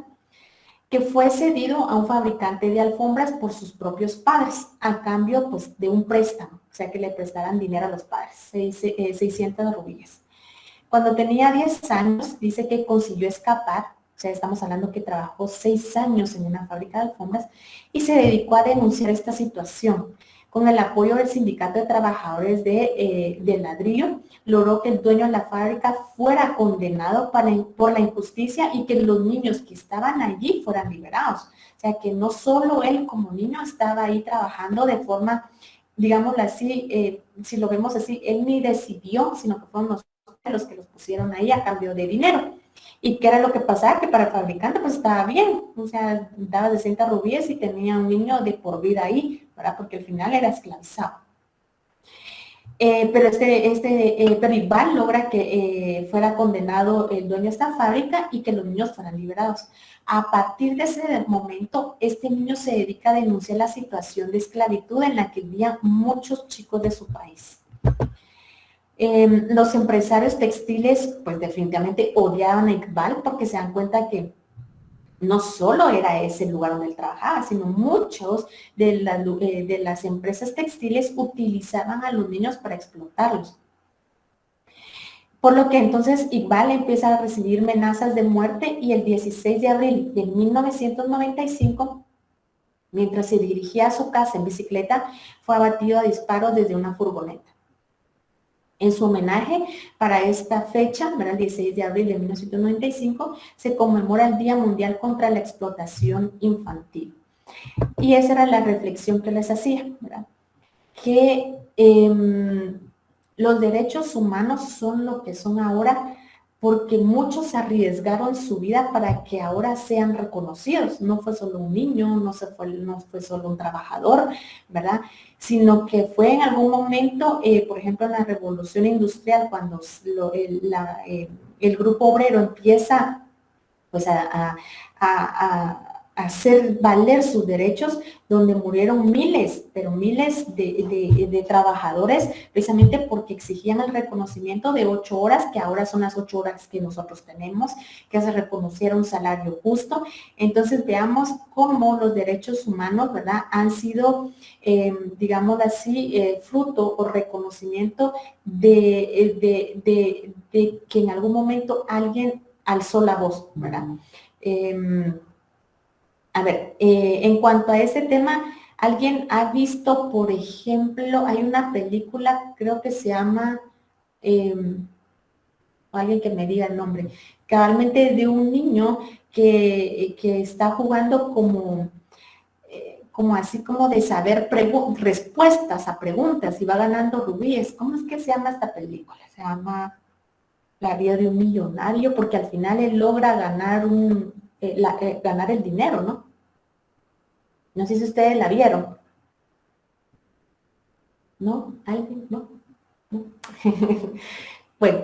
que fue cedido a un fabricante de alfombras por sus propios padres a cambio pues, de un préstamo, o sea que le prestaran dinero a los padres, 600 rubíes. Cuando tenía 10 años, dice que consiguió escapar O sea, estamos hablando que trabajó 6 años en una fábrica de alfombras y se dedicó a denunciar esta situación. Con el apoyo del Sindicato de Trabajadores de Ladrillo, logró que el dueño de la fábrica fuera condenado por la injusticia y que los niños que estaban allí fueran liberados. O sea, que no solo él como niño estaba ahí trabajando de forma, digámoslo así, si lo vemos así, él ni decidió, sino que fueron nosotros los que los pusieron ahí a cambio de dinero. ¿Y qué era lo que pasaba? Que para el fabricante pues estaba bien, o sea, daba 60 rubíes y tenía un niño de por vida ahí, ¿verdad? Porque al final era esclavizado. Pero igual logra que fuera condenado el dueño de esta fábrica y que los niños fueran liberados. A partir de ese momento, este niño se dedica a denunciar la situación de esclavitud en la que vivían muchos chicos de su país. Los empresarios textiles, pues definitivamente odiaban a Iqbal porque se dan cuenta que no solo era ese el lugar donde él trabajaba, sino muchos de las empresas textiles utilizaban a los niños para explotarlos. Por lo que entonces Iqbal empieza a recibir amenazas de muerte y el 16 de abril de 1995, mientras se dirigía a su casa en bicicleta, fue abatido a disparos desde una furgoneta. En su homenaje, para esta fecha, el 16 de abril de 1995, se conmemora el Día Mundial contra la Explotación Infantil. Y esa era la reflexión que les hacía, ¿verdad? Que los derechos humanos son lo que son ahora porque muchos arriesgaron su vida para que ahora sean reconocidos. No fue solo un niño, no fue solo un trabajador, ¿verdad? Sino que fue en algún momento, por ejemplo, en la Revolución Industrial, cuando el grupo obrero empieza pues, a hacer valer sus derechos, donde murieron miles, pero miles de trabajadores, precisamente porque exigían el reconocimiento de 8 horas, que ahora son las 8 horas que nosotros tenemos, que se reconociera un salario justo. Entonces veamos cómo los derechos humanos, ¿verdad?, han sido, digámoslo así, fruto o reconocimiento de que en algún momento alguien alzó la voz, ¿verdad? A ver, en cuanto a ese tema, ¿alguien ha visto, por ejemplo, hay una película, creo que se llama, alguien que me diga el nombre, cabalmente de un niño que está jugando como así como de saber respuestas a preguntas y va ganando rubíes? ¿Cómo es que se llama esta película? Se llama La vida de un millonario, porque al final él logra ganar ganar el dinero, ¿no? No sé si ustedes la vieron. ¿No? ¿Alguien? ¿No? ¿No? Bueno,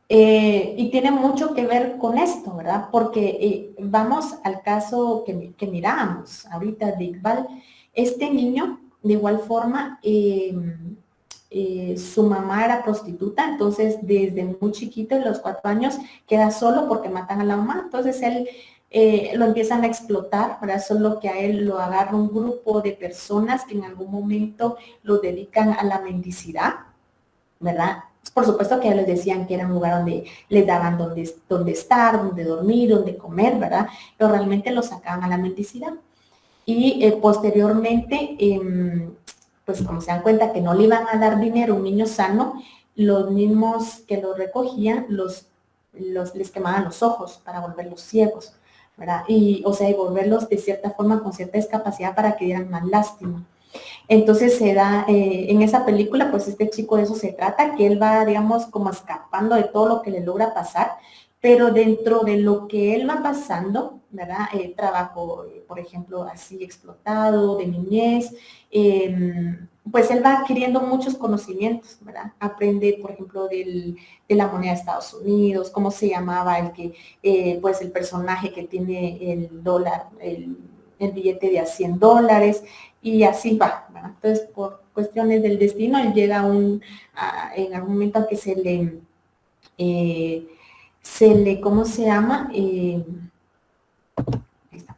y tiene mucho que ver con esto, ¿verdad? Porque vamos al caso que miramos ahorita de Iqbal. Este niño, de igual forma, su mamá era prostituta, entonces desde muy chiquito, en los 4 años, queda solo porque matan a la mamá. Entonces él lo empiezan a explotar, ¿verdad? Solo que a él lo agarra un grupo de personas que en algún momento lo dedican a la mendicidad, ¿verdad? Por supuesto que ya les decían que era un lugar donde les daban donde estar, donde dormir, donde comer, ¿verdad? Pero realmente lo sacaban a la mendicidad. Y posteriormente, pues como se dan cuenta que no le iban a dar dinero a un niño sano, los mismos que lo recogían les quemaban los ojos para volverlos ciegos, ¿verdad? Y volverlos de cierta forma con cierta discapacidad para que dieran más lástima. Entonces se da, en esa película, pues este chico de eso se trata, que él va, digamos, como escapando de todo lo que le logra pasar, pero dentro de lo que él va pasando, ¿verdad? Trabajo, por ejemplo, así explotado, de niñez, pues él va adquiriendo muchos conocimientos, ¿verdad? Aprende, por ejemplo, de la moneda de Estados Unidos, cómo se llamaba pues el personaje que tiene el dólar, el billete de a $100, y así va, ¿verdad? Entonces, por cuestiones del destino, él llega en algún momento a que ¿cómo se llama? Ahí está.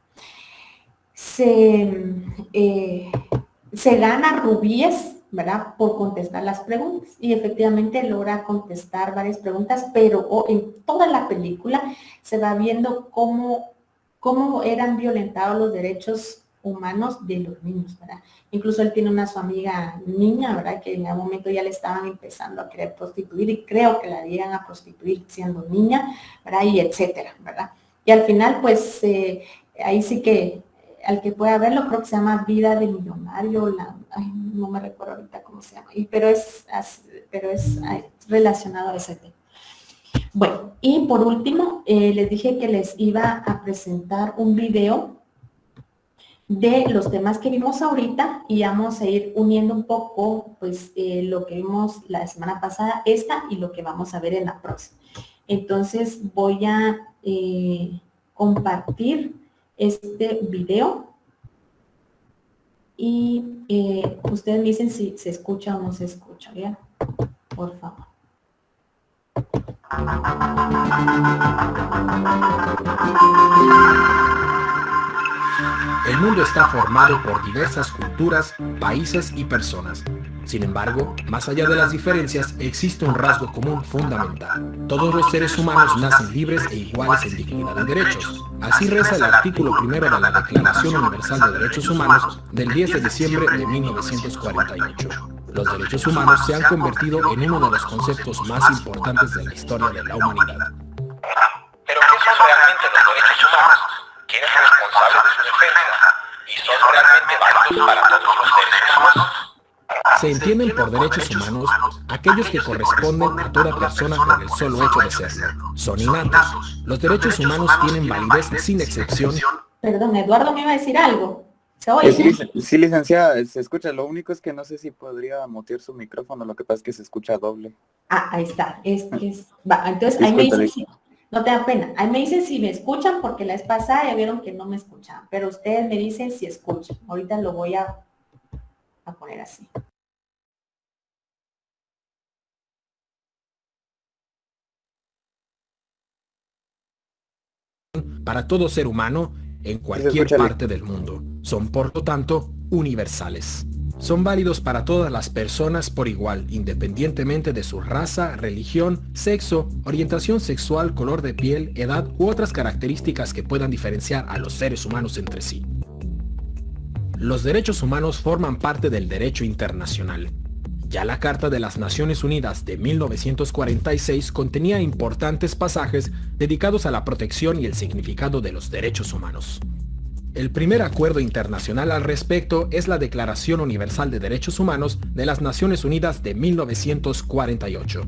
Se gana rubíes ¿verdad? Por contestar las preguntas. Y efectivamente logra contestar varias preguntas, pero en toda la película se va viendo cómo eran violentados los derechos humanos de los niños, ¿verdad? Incluso él tiene su amiga niña, ¿verdad? Que en algún momento ya le estaban empezando a querer prostituir y creo que la iban a prostituir siendo niña, ¿verdad? Y etcétera, ¿verdad? Y al final, pues, ahí sí que, al que pueda verlo, creo que se llama Vida de Millonario, no me recuerdo ahorita cómo se llama, pero es relacionado a ese tema. Bueno, y por último, les dije que les iba a presentar un video de los temas que vimos ahorita y vamos a ir uniendo un poco, pues, lo que vimos la semana pasada, y lo que vamos a ver en la próxima. Entonces, voy a compartir este video y ustedes me dicen si se escucha o no se escucha, ¿ya? Por favor. El mundo está formado por diversas culturas, países y personas. Sin embargo, más allá de las diferencias, existe un rasgo común fundamental. Todos los seres humanos nacen libres e iguales en dignidad y derechos. Así reza el artículo primero de la Declaración Universal de Derechos Humanos del 10 de diciembre de 1948. Los derechos humanos se han convertido en uno de los conceptos más importantes de la historia de la humanidad. ¿Pero qué son realmente los derechos humanos? ¿Quién es responsable de su defensa? ¿Y son realmente válidos para todos los seres humanos? Se entienden por derechos humanos aquellos que corresponden a toda persona por el solo hecho de serlo. Son innatos. Los derechos humanos tienen validez sin excepción. Perdón, Eduardo me iba a decir algo. ¿Se oye? Sí, licenciada, se escucha. Lo único es que no sé si podría mutear su micrófono, lo que pasa es que se escucha doble. Ah, ahí está. Va, entonces ahí me dicen, no te da pena, ahí me dicen si me escuchan, porque la vez pasada ya vieron que no me escuchaban, pero ustedes me dicen si escuchan. Ahorita lo voy a poner así. Para todo ser humano en cualquier parte del mundo. Son por lo tanto universales. Son válidos para todas las personas por igual, independientemente de su raza, religión, sexo, orientación sexual, color de piel, edad u otras características que puedan diferenciar a los seres humanos entre sí. Los derechos humanos forman parte del derecho internacional. Ya la Carta de las Naciones Unidas de 1946 contenía importantes pasajes dedicados a la protección y el significado de los derechos humanos. El primer acuerdo internacional al respecto es la Declaración Universal de Derechos Humanos de las Naciones Unidas de 1948.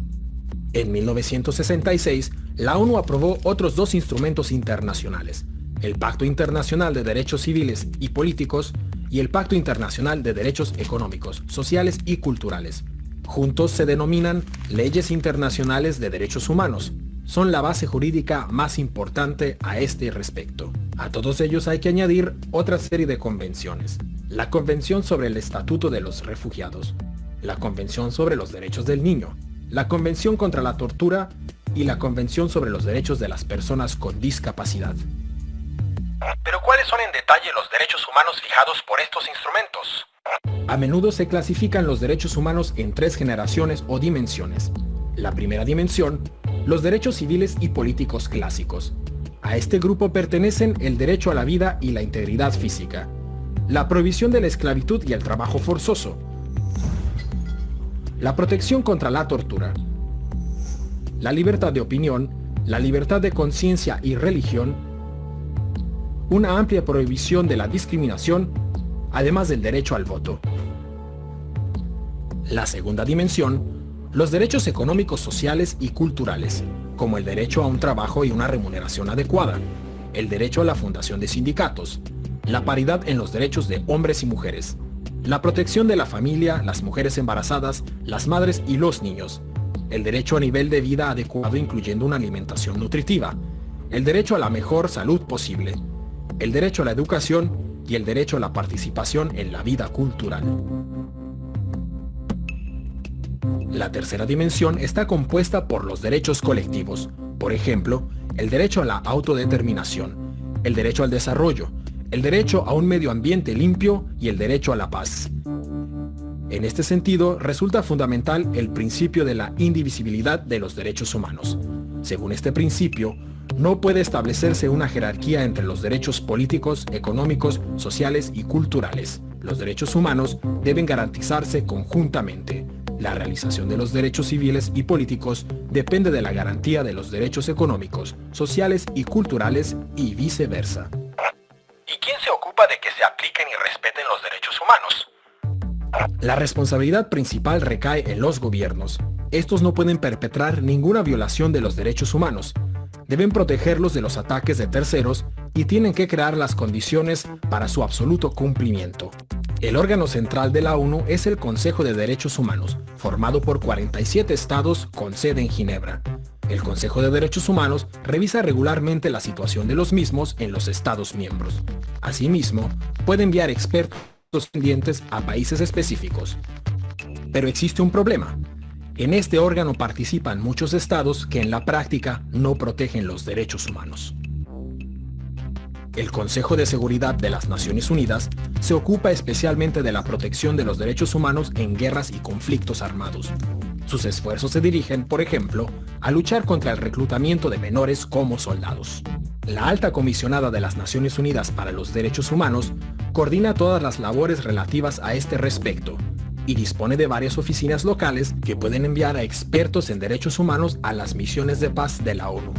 En 1966, la ONU aprobó otros dos instrumentos internacionales, el Pacto Internacional de Derechos Civiles y Políticos y el Pacto Internacional de Derechos Económicos, Sociales y Culturales. Juntos se denominan Leyes Internacionales de Derechos Humanos. Son la base jurídica más importante a este respecto. A todos ellos hay que añadir otra serie de convenciones. La Convención sobre el Estatuto de los Refugiados, la Convención sobre los Derechos del Niño, la Convención contra la Tortura y la Convención sobre los Derechos de las Personas con Discapacidad. ¿Pero cuáles son en detalle los derechos humanos fijados por estos instrumentos? A menudo se clasifican los derechos humanos en tres generaciones o dimensiones. La primera dimensión, los derechos civiles y políticos clásicos. A este grupo pertenecen el derecho a la vida y la integridad física, la prohibición de la esclavitud y el trabajo forzoso, la protección contra la tortura, la libertad de opinión, la libertad de conciencia y religión, una amplia prohibición de la discriminación, además del derecho al voto. La segunda dimensión, los derechos económicos, sociales y culturales, como el derecho a un trabajo y una remuneración adecuada, el derecho a la fundación de sindicatos, la paridad en los derechos de hombres y mujeres, la protección de la familia, las mujeres embarazadas, las madres y los niños, el derecho a nivel de vida adecuado incluyendo una alimentación nutritiva, el derecho a la mejor salud posible, el derecho a la educación y el derecho a la participación en la vida cultural. La tercera dimensión está compuesta por los derechos colectivos, por ejemplo, el derecho a la autodeterminación, el derecho al desarrollo, el derecho a un medio ambiente limpio y el derecho a la paz. En este sentido, resulta fundamental el principio de la indivisibilidad de los derechos humanos. Según este principio, no puede establecerse una jerarquía entre los derechos políticos, económicos, sociales y culturales. Los derechos humanos deben garantizarse conjuntamente. La realización de los derechos civiles y políticos depende de la garantía de los derechos económicos, sociales y culturales y viceversa. ¿Y quién se ocupa de que se apliquen y respeten los derechos humanos? La responsabilidad principal recae en los gobiernos. Estos no pueden perpetrar ninguna violación de los derechos humanos. Deben protegerlos de los ataques de terceros y tienen que crear las condiciones para su absoluto cumplimiento. El órgano central de la ONU es el Consejo de Derechos Humanos, formado por 47 estados con sede en Ginebra. El Consejo de Derechos Humanos revisa regularmente la situación de los mismos en los estados miembros. Asimismo, puede enviar expertos pendientes a países específicos. Pero existe un problema. En este órgano participan muchos estados que en la práctica no protegen los derechos humanos. El Consejo de Seguridad de las Naciones Unidas se ocupa especialmente de la protección de los derechos humanos en guerras y conflictos armados. Sus esfuerzos se dirigen, por ejemplo, a luchar contra el reclutamiento de menores como soldados. La alta comisionada de las Naciones Unidas para los Derechos Humanos coordina todas las labores relativas a este respecto y dispone de varias oficinas locales que pueden enviar a expertos en derechos humanos a las misiones de paz de la ONU.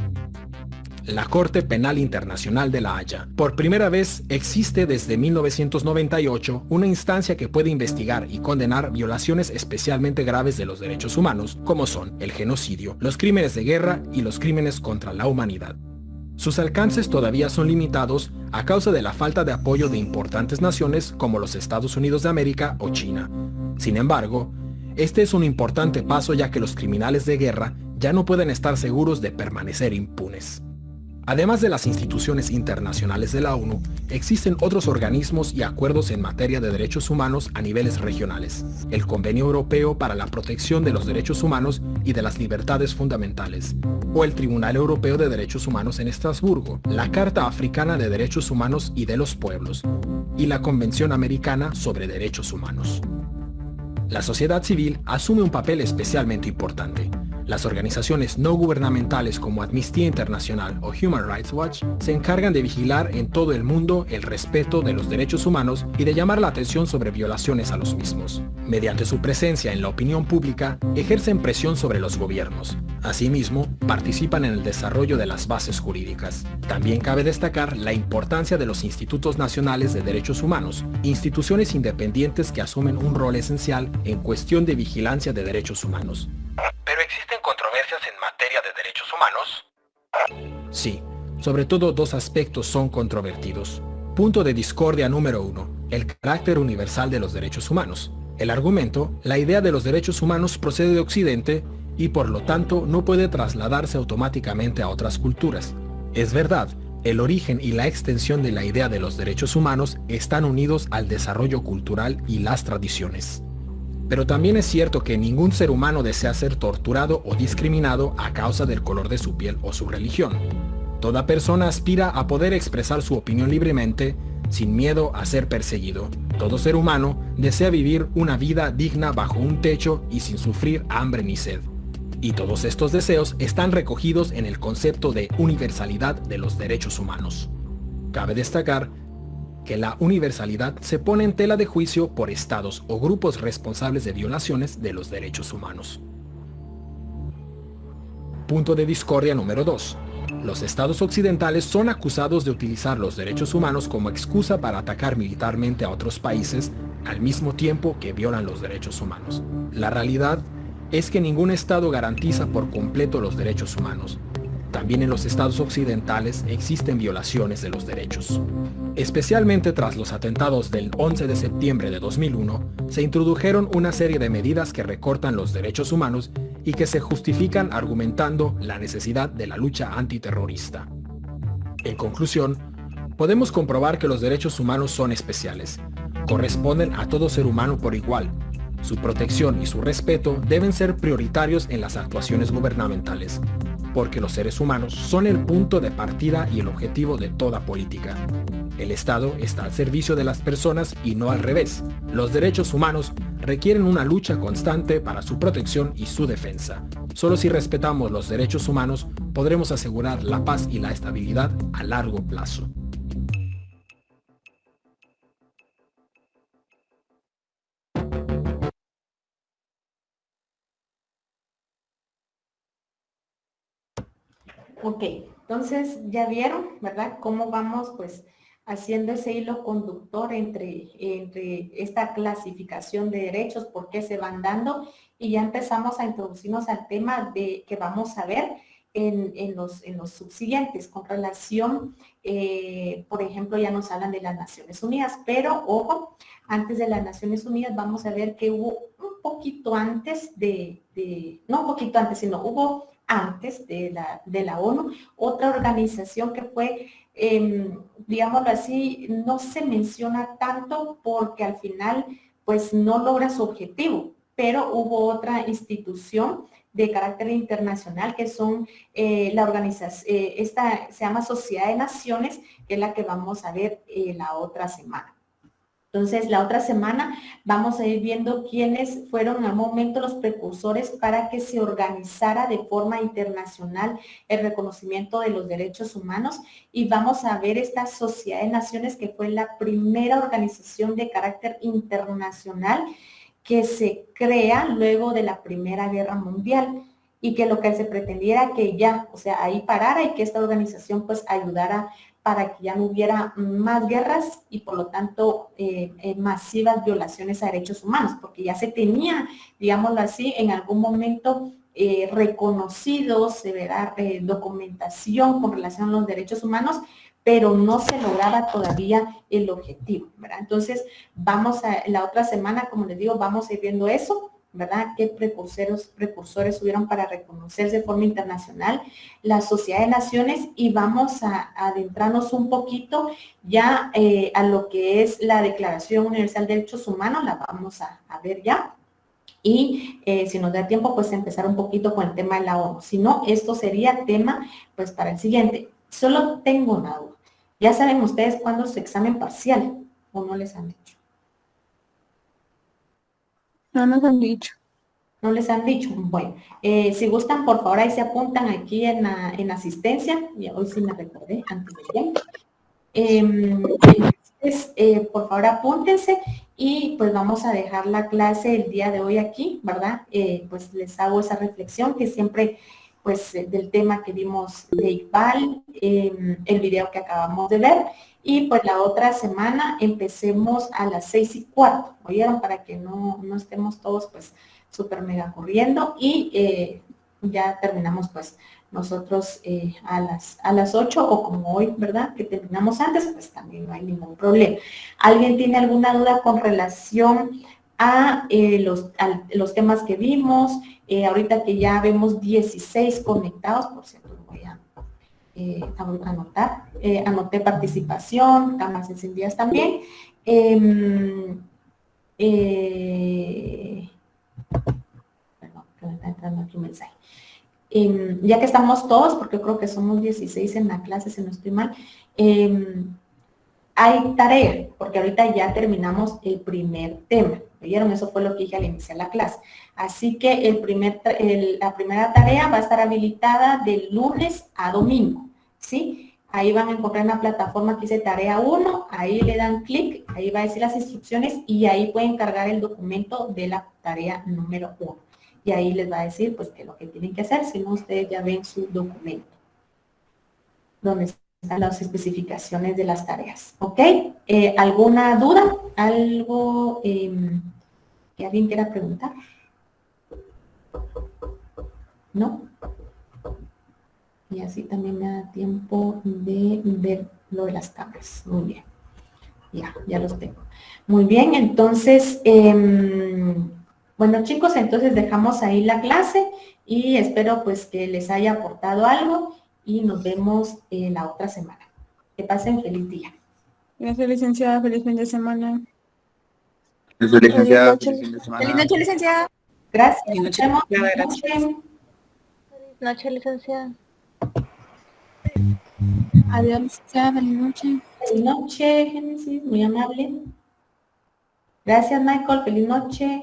La Corte Penal Internacional de La Haya. Por primera vez existe desde 1998 una instancia que puede investigar y condenar violaciones especialmente graves de los derechos humanos, como son el genocidio, los crímenes de guerra y los crímenes contra la humanidad. Sus alcances todavía son limitados a causa de la falta de apoyo de importantes naciones como los Estados Unidos de América o China. Sin embargo, este es un importante paso ya que los criminales de guerra ya no pueden estar seguros de permanecer impunes. Además de las instituciones internacionales de la ONU, existen otros organismos y acuerdos en materia de derechos humanos a niveles regionales. El Convenio Europeo para la Protección de los Derechos Humanos y de las Libertades Fundamentales, o el Tribunal Europeo de Derechos Humanos en Estrasburgo, la Carta Africana de Derechos Humanos y de los Pueblos, y la Convención Americana sobre Derechos Humanos. La sociedad civil asume un papel especialmente importante. Las organizaciones no gubernamentales como Amnistía Internacional o Human Rights Watch se encargan de vigilar en todo el mundo el respeto de los derechos humanos y de llamar la atención sobre violaciones a los mismos. Mediante su presencia en la opinión pública, ejercen presión sobre los gobiernos. Asimismo, participan en el desarrollo de las bases jurídicas. También cabe destacar la importancia de los Institutos Nacionales de Derechos Humanos, instituciones independientes que asumen un rol esencial en cuestión de vigilancia de derechos humanos. ¿Pero existen controversias en materia de derechos humanos? Sí, sobre todo dos aspectos son controvertidos. Punto de discordia número 1, el carácter universal de los derechos humanos. El argumento, la idea de los derechos humanos procede de Occidente y por lo tanto no puede trasladarse automáticamente a otras culturas. Es verdad, el origen y la extensión de la idea de los derechos humanos están unidos al desarrollo cultural y las tradiciones. Pero también es cierto que ningún ser humano desea ser torturado o discriminado a causa del color de su piel o su religión. Toda persona aspira a poder expresar su opinión libremente, sin miedo a ser perseguido. Todo ser humano desea vivir una vida digna bajo un techo y sin sufrir hambre ni sed. Y todos estos deseos están recogidos en el concepto de universalidad de los derechos humanos. Cabe destacar que la universalidad se pone en tela de juicio por estados o grupos responsables de violaciones de los derechos humanos. Punto de discordia número 2. Los estados occidentales son acusados de utilizar los derechos humanos como excusa para atacar militarmente a otros países al mismo tiempo que violan los derechos humanos. La realidad es que ningún estado garantiza por completo los derechos humanos. También en los estados occidentales existen violaciones de los derechos. Especialmente tras los atentados del 11 de septiembre de 2001, se introdujeron una serie de medidas que recortan los derechos humanos y que se justifican argumentando la necesidad de la lucha antiterrorista. En conclusión, podemos comprobar que los derechos humanos son especiales. Corresponden a todo ser humano por igual. Su protección y su respeto deben ser prioritarios en las actuaciones gubernamentales. porque los seres humanos son el punto de partida y el objetivo de toda política. El Estado está al servicio de las personas y no al revés. Los derechos humanos requieren una lucha constante para su protección y su defensa. Solo si respetamos los derechos humanos podremos asegurar la paz y la estabilidad a largo plazo. Ok, entonces ya vieron, ¿verdad? Cómo vamos pues haciendo ese hilo conductor entre esta clasificación de derechos, por qué se van dando, y ya empezamos a introducirnos al tema de que vamos a ver en los subsiguientes, con relación, por ejemplo, ya nos hablan de las Naciones Unidas, pero ojo, antes de las Naciones Unidas vamos a ver que hubo un poquito antes no un poquito antes, sino hubo antes de la ONU, otra organización que fue, digámoslo así, no se menciona tanto porque al final pues no logra su objetivo, pero hubo otra institución de carácter internacional que son la organización, esta se llama Sociedad de Naciones, que es la que vamos a ver la otra semana. Entonces, la otra semana vamos a ir viendo quiénes fueron al momento los precursores para que se organizara de forma internacional el reconocimiento de los derechos humanos, y vamos a ver esta Sociedad de Naciones, que fue la primera organización de carácter internacional que se crea luego de la Primera Guerra Mundial, y que lo que se pretendía era que ya, o sea, ahí parara y que esta organización pues ayudara para que ya no hubiera más guerras y por lo tanto masivas violaciones a derechos humanos, porque ya se tenía, digámoslo así, en algún momento reconocido, se verá documentación con relación a los derechos humanos, pero no se lograba todavía el objetivo, ¿verdad? Entonces, vamos a, la otra semana, como les digo, vamos a ir viendo eso, ¿verdad? ¿Qué precursores hubieron para reconocerse de forma internacional la Sociedad de Naciones? Y vamos a adentrarnos un poquito ya a lo que es la Declaración Universal de Derechos Humanos, la vamos a ver ya. Y si nos da tiempo, pues empezar un poquito con el tema de la ONU. Si no, esto sería tema, pues, para el siguiente. Solo tengo una duda. ¿Ya saben ustedes cuándo es su examen parcial o no les han dicho? No nos han dicho. ¿No les han dicho? Bueno, si gustan, por favor, ahí se apuntan aquí en asistencia. Y hoy sí me recordé antes de tiempo. Entonces, por favor, apúntense y pues vamos a dejar la clase el día de hoy aquí, ¿verdad? Pues les hago esa reflexión que siempre, pues, del tema que vimos de Iqbal, el video que acabamos de ver, y pues la otra semana empecemos a las 6:15, ¿oyeron? Para que no estemos todos, pues, súper mega corriendo, y ya terminamos, pues, nosotros a las 8, o como hoy, ¿verdad? Que terminamos antes, pues también no hay ningún problema. ¿Alguien tiene alguna duda con relación a los temas que vimos? Ahorita que ya vemos 16 conectados, por cierto, voy a anotar. Anoté participación, cámaras encendidas también. Perdón, que me está entrando aquí un mensaje. Ya que estamos todos, porque yo creo que somos 16 en la clase, si no estoy mal, hay tarea, porque ahorita ya terminamos el primer tema. ¿Oyeron? Eso fue lo que dije al iniciar la clase. Así que la primera tarea va a estar habilitada de lunes a domingo, ¿sí? Ahí van a encontrar una plataforma que dice tarea 1, ahí le dan clic, ahí va a decir las instrucciones y ahí pueden cargar el documento de la tarea número 1. Y ahí les va a decir, pues, que lo que tienen que hacer, si no, ustedes ya ven su documento, donde están las especificaciones de las tareas, ¿ok? ¿Alguna duda? ¿Algo que alguien quiera preguntar? ¿No? Y así también me da tiempo de ver lo de las cámaras. Muy bien. Ya los tengo. Muy bien, entonces, bueno, chicos, entonces dejamos ahí la clase y espero pues que les haya aportado algo y nos vemos la otra semana. Que pasen feliz día. Gracias, licenciada. Feliz fin de semana. Gracias, licenciada. Feliz noche. Feliz fin de semana. Feliz noche, licenciada. Gracias. Feliz noche. Nos vemos. Gracias. noche, licenciada. Adiós, licenciada, feliz noche. Feliz noche, Génesis, muy amable. Gracias, Michael, feliz noche.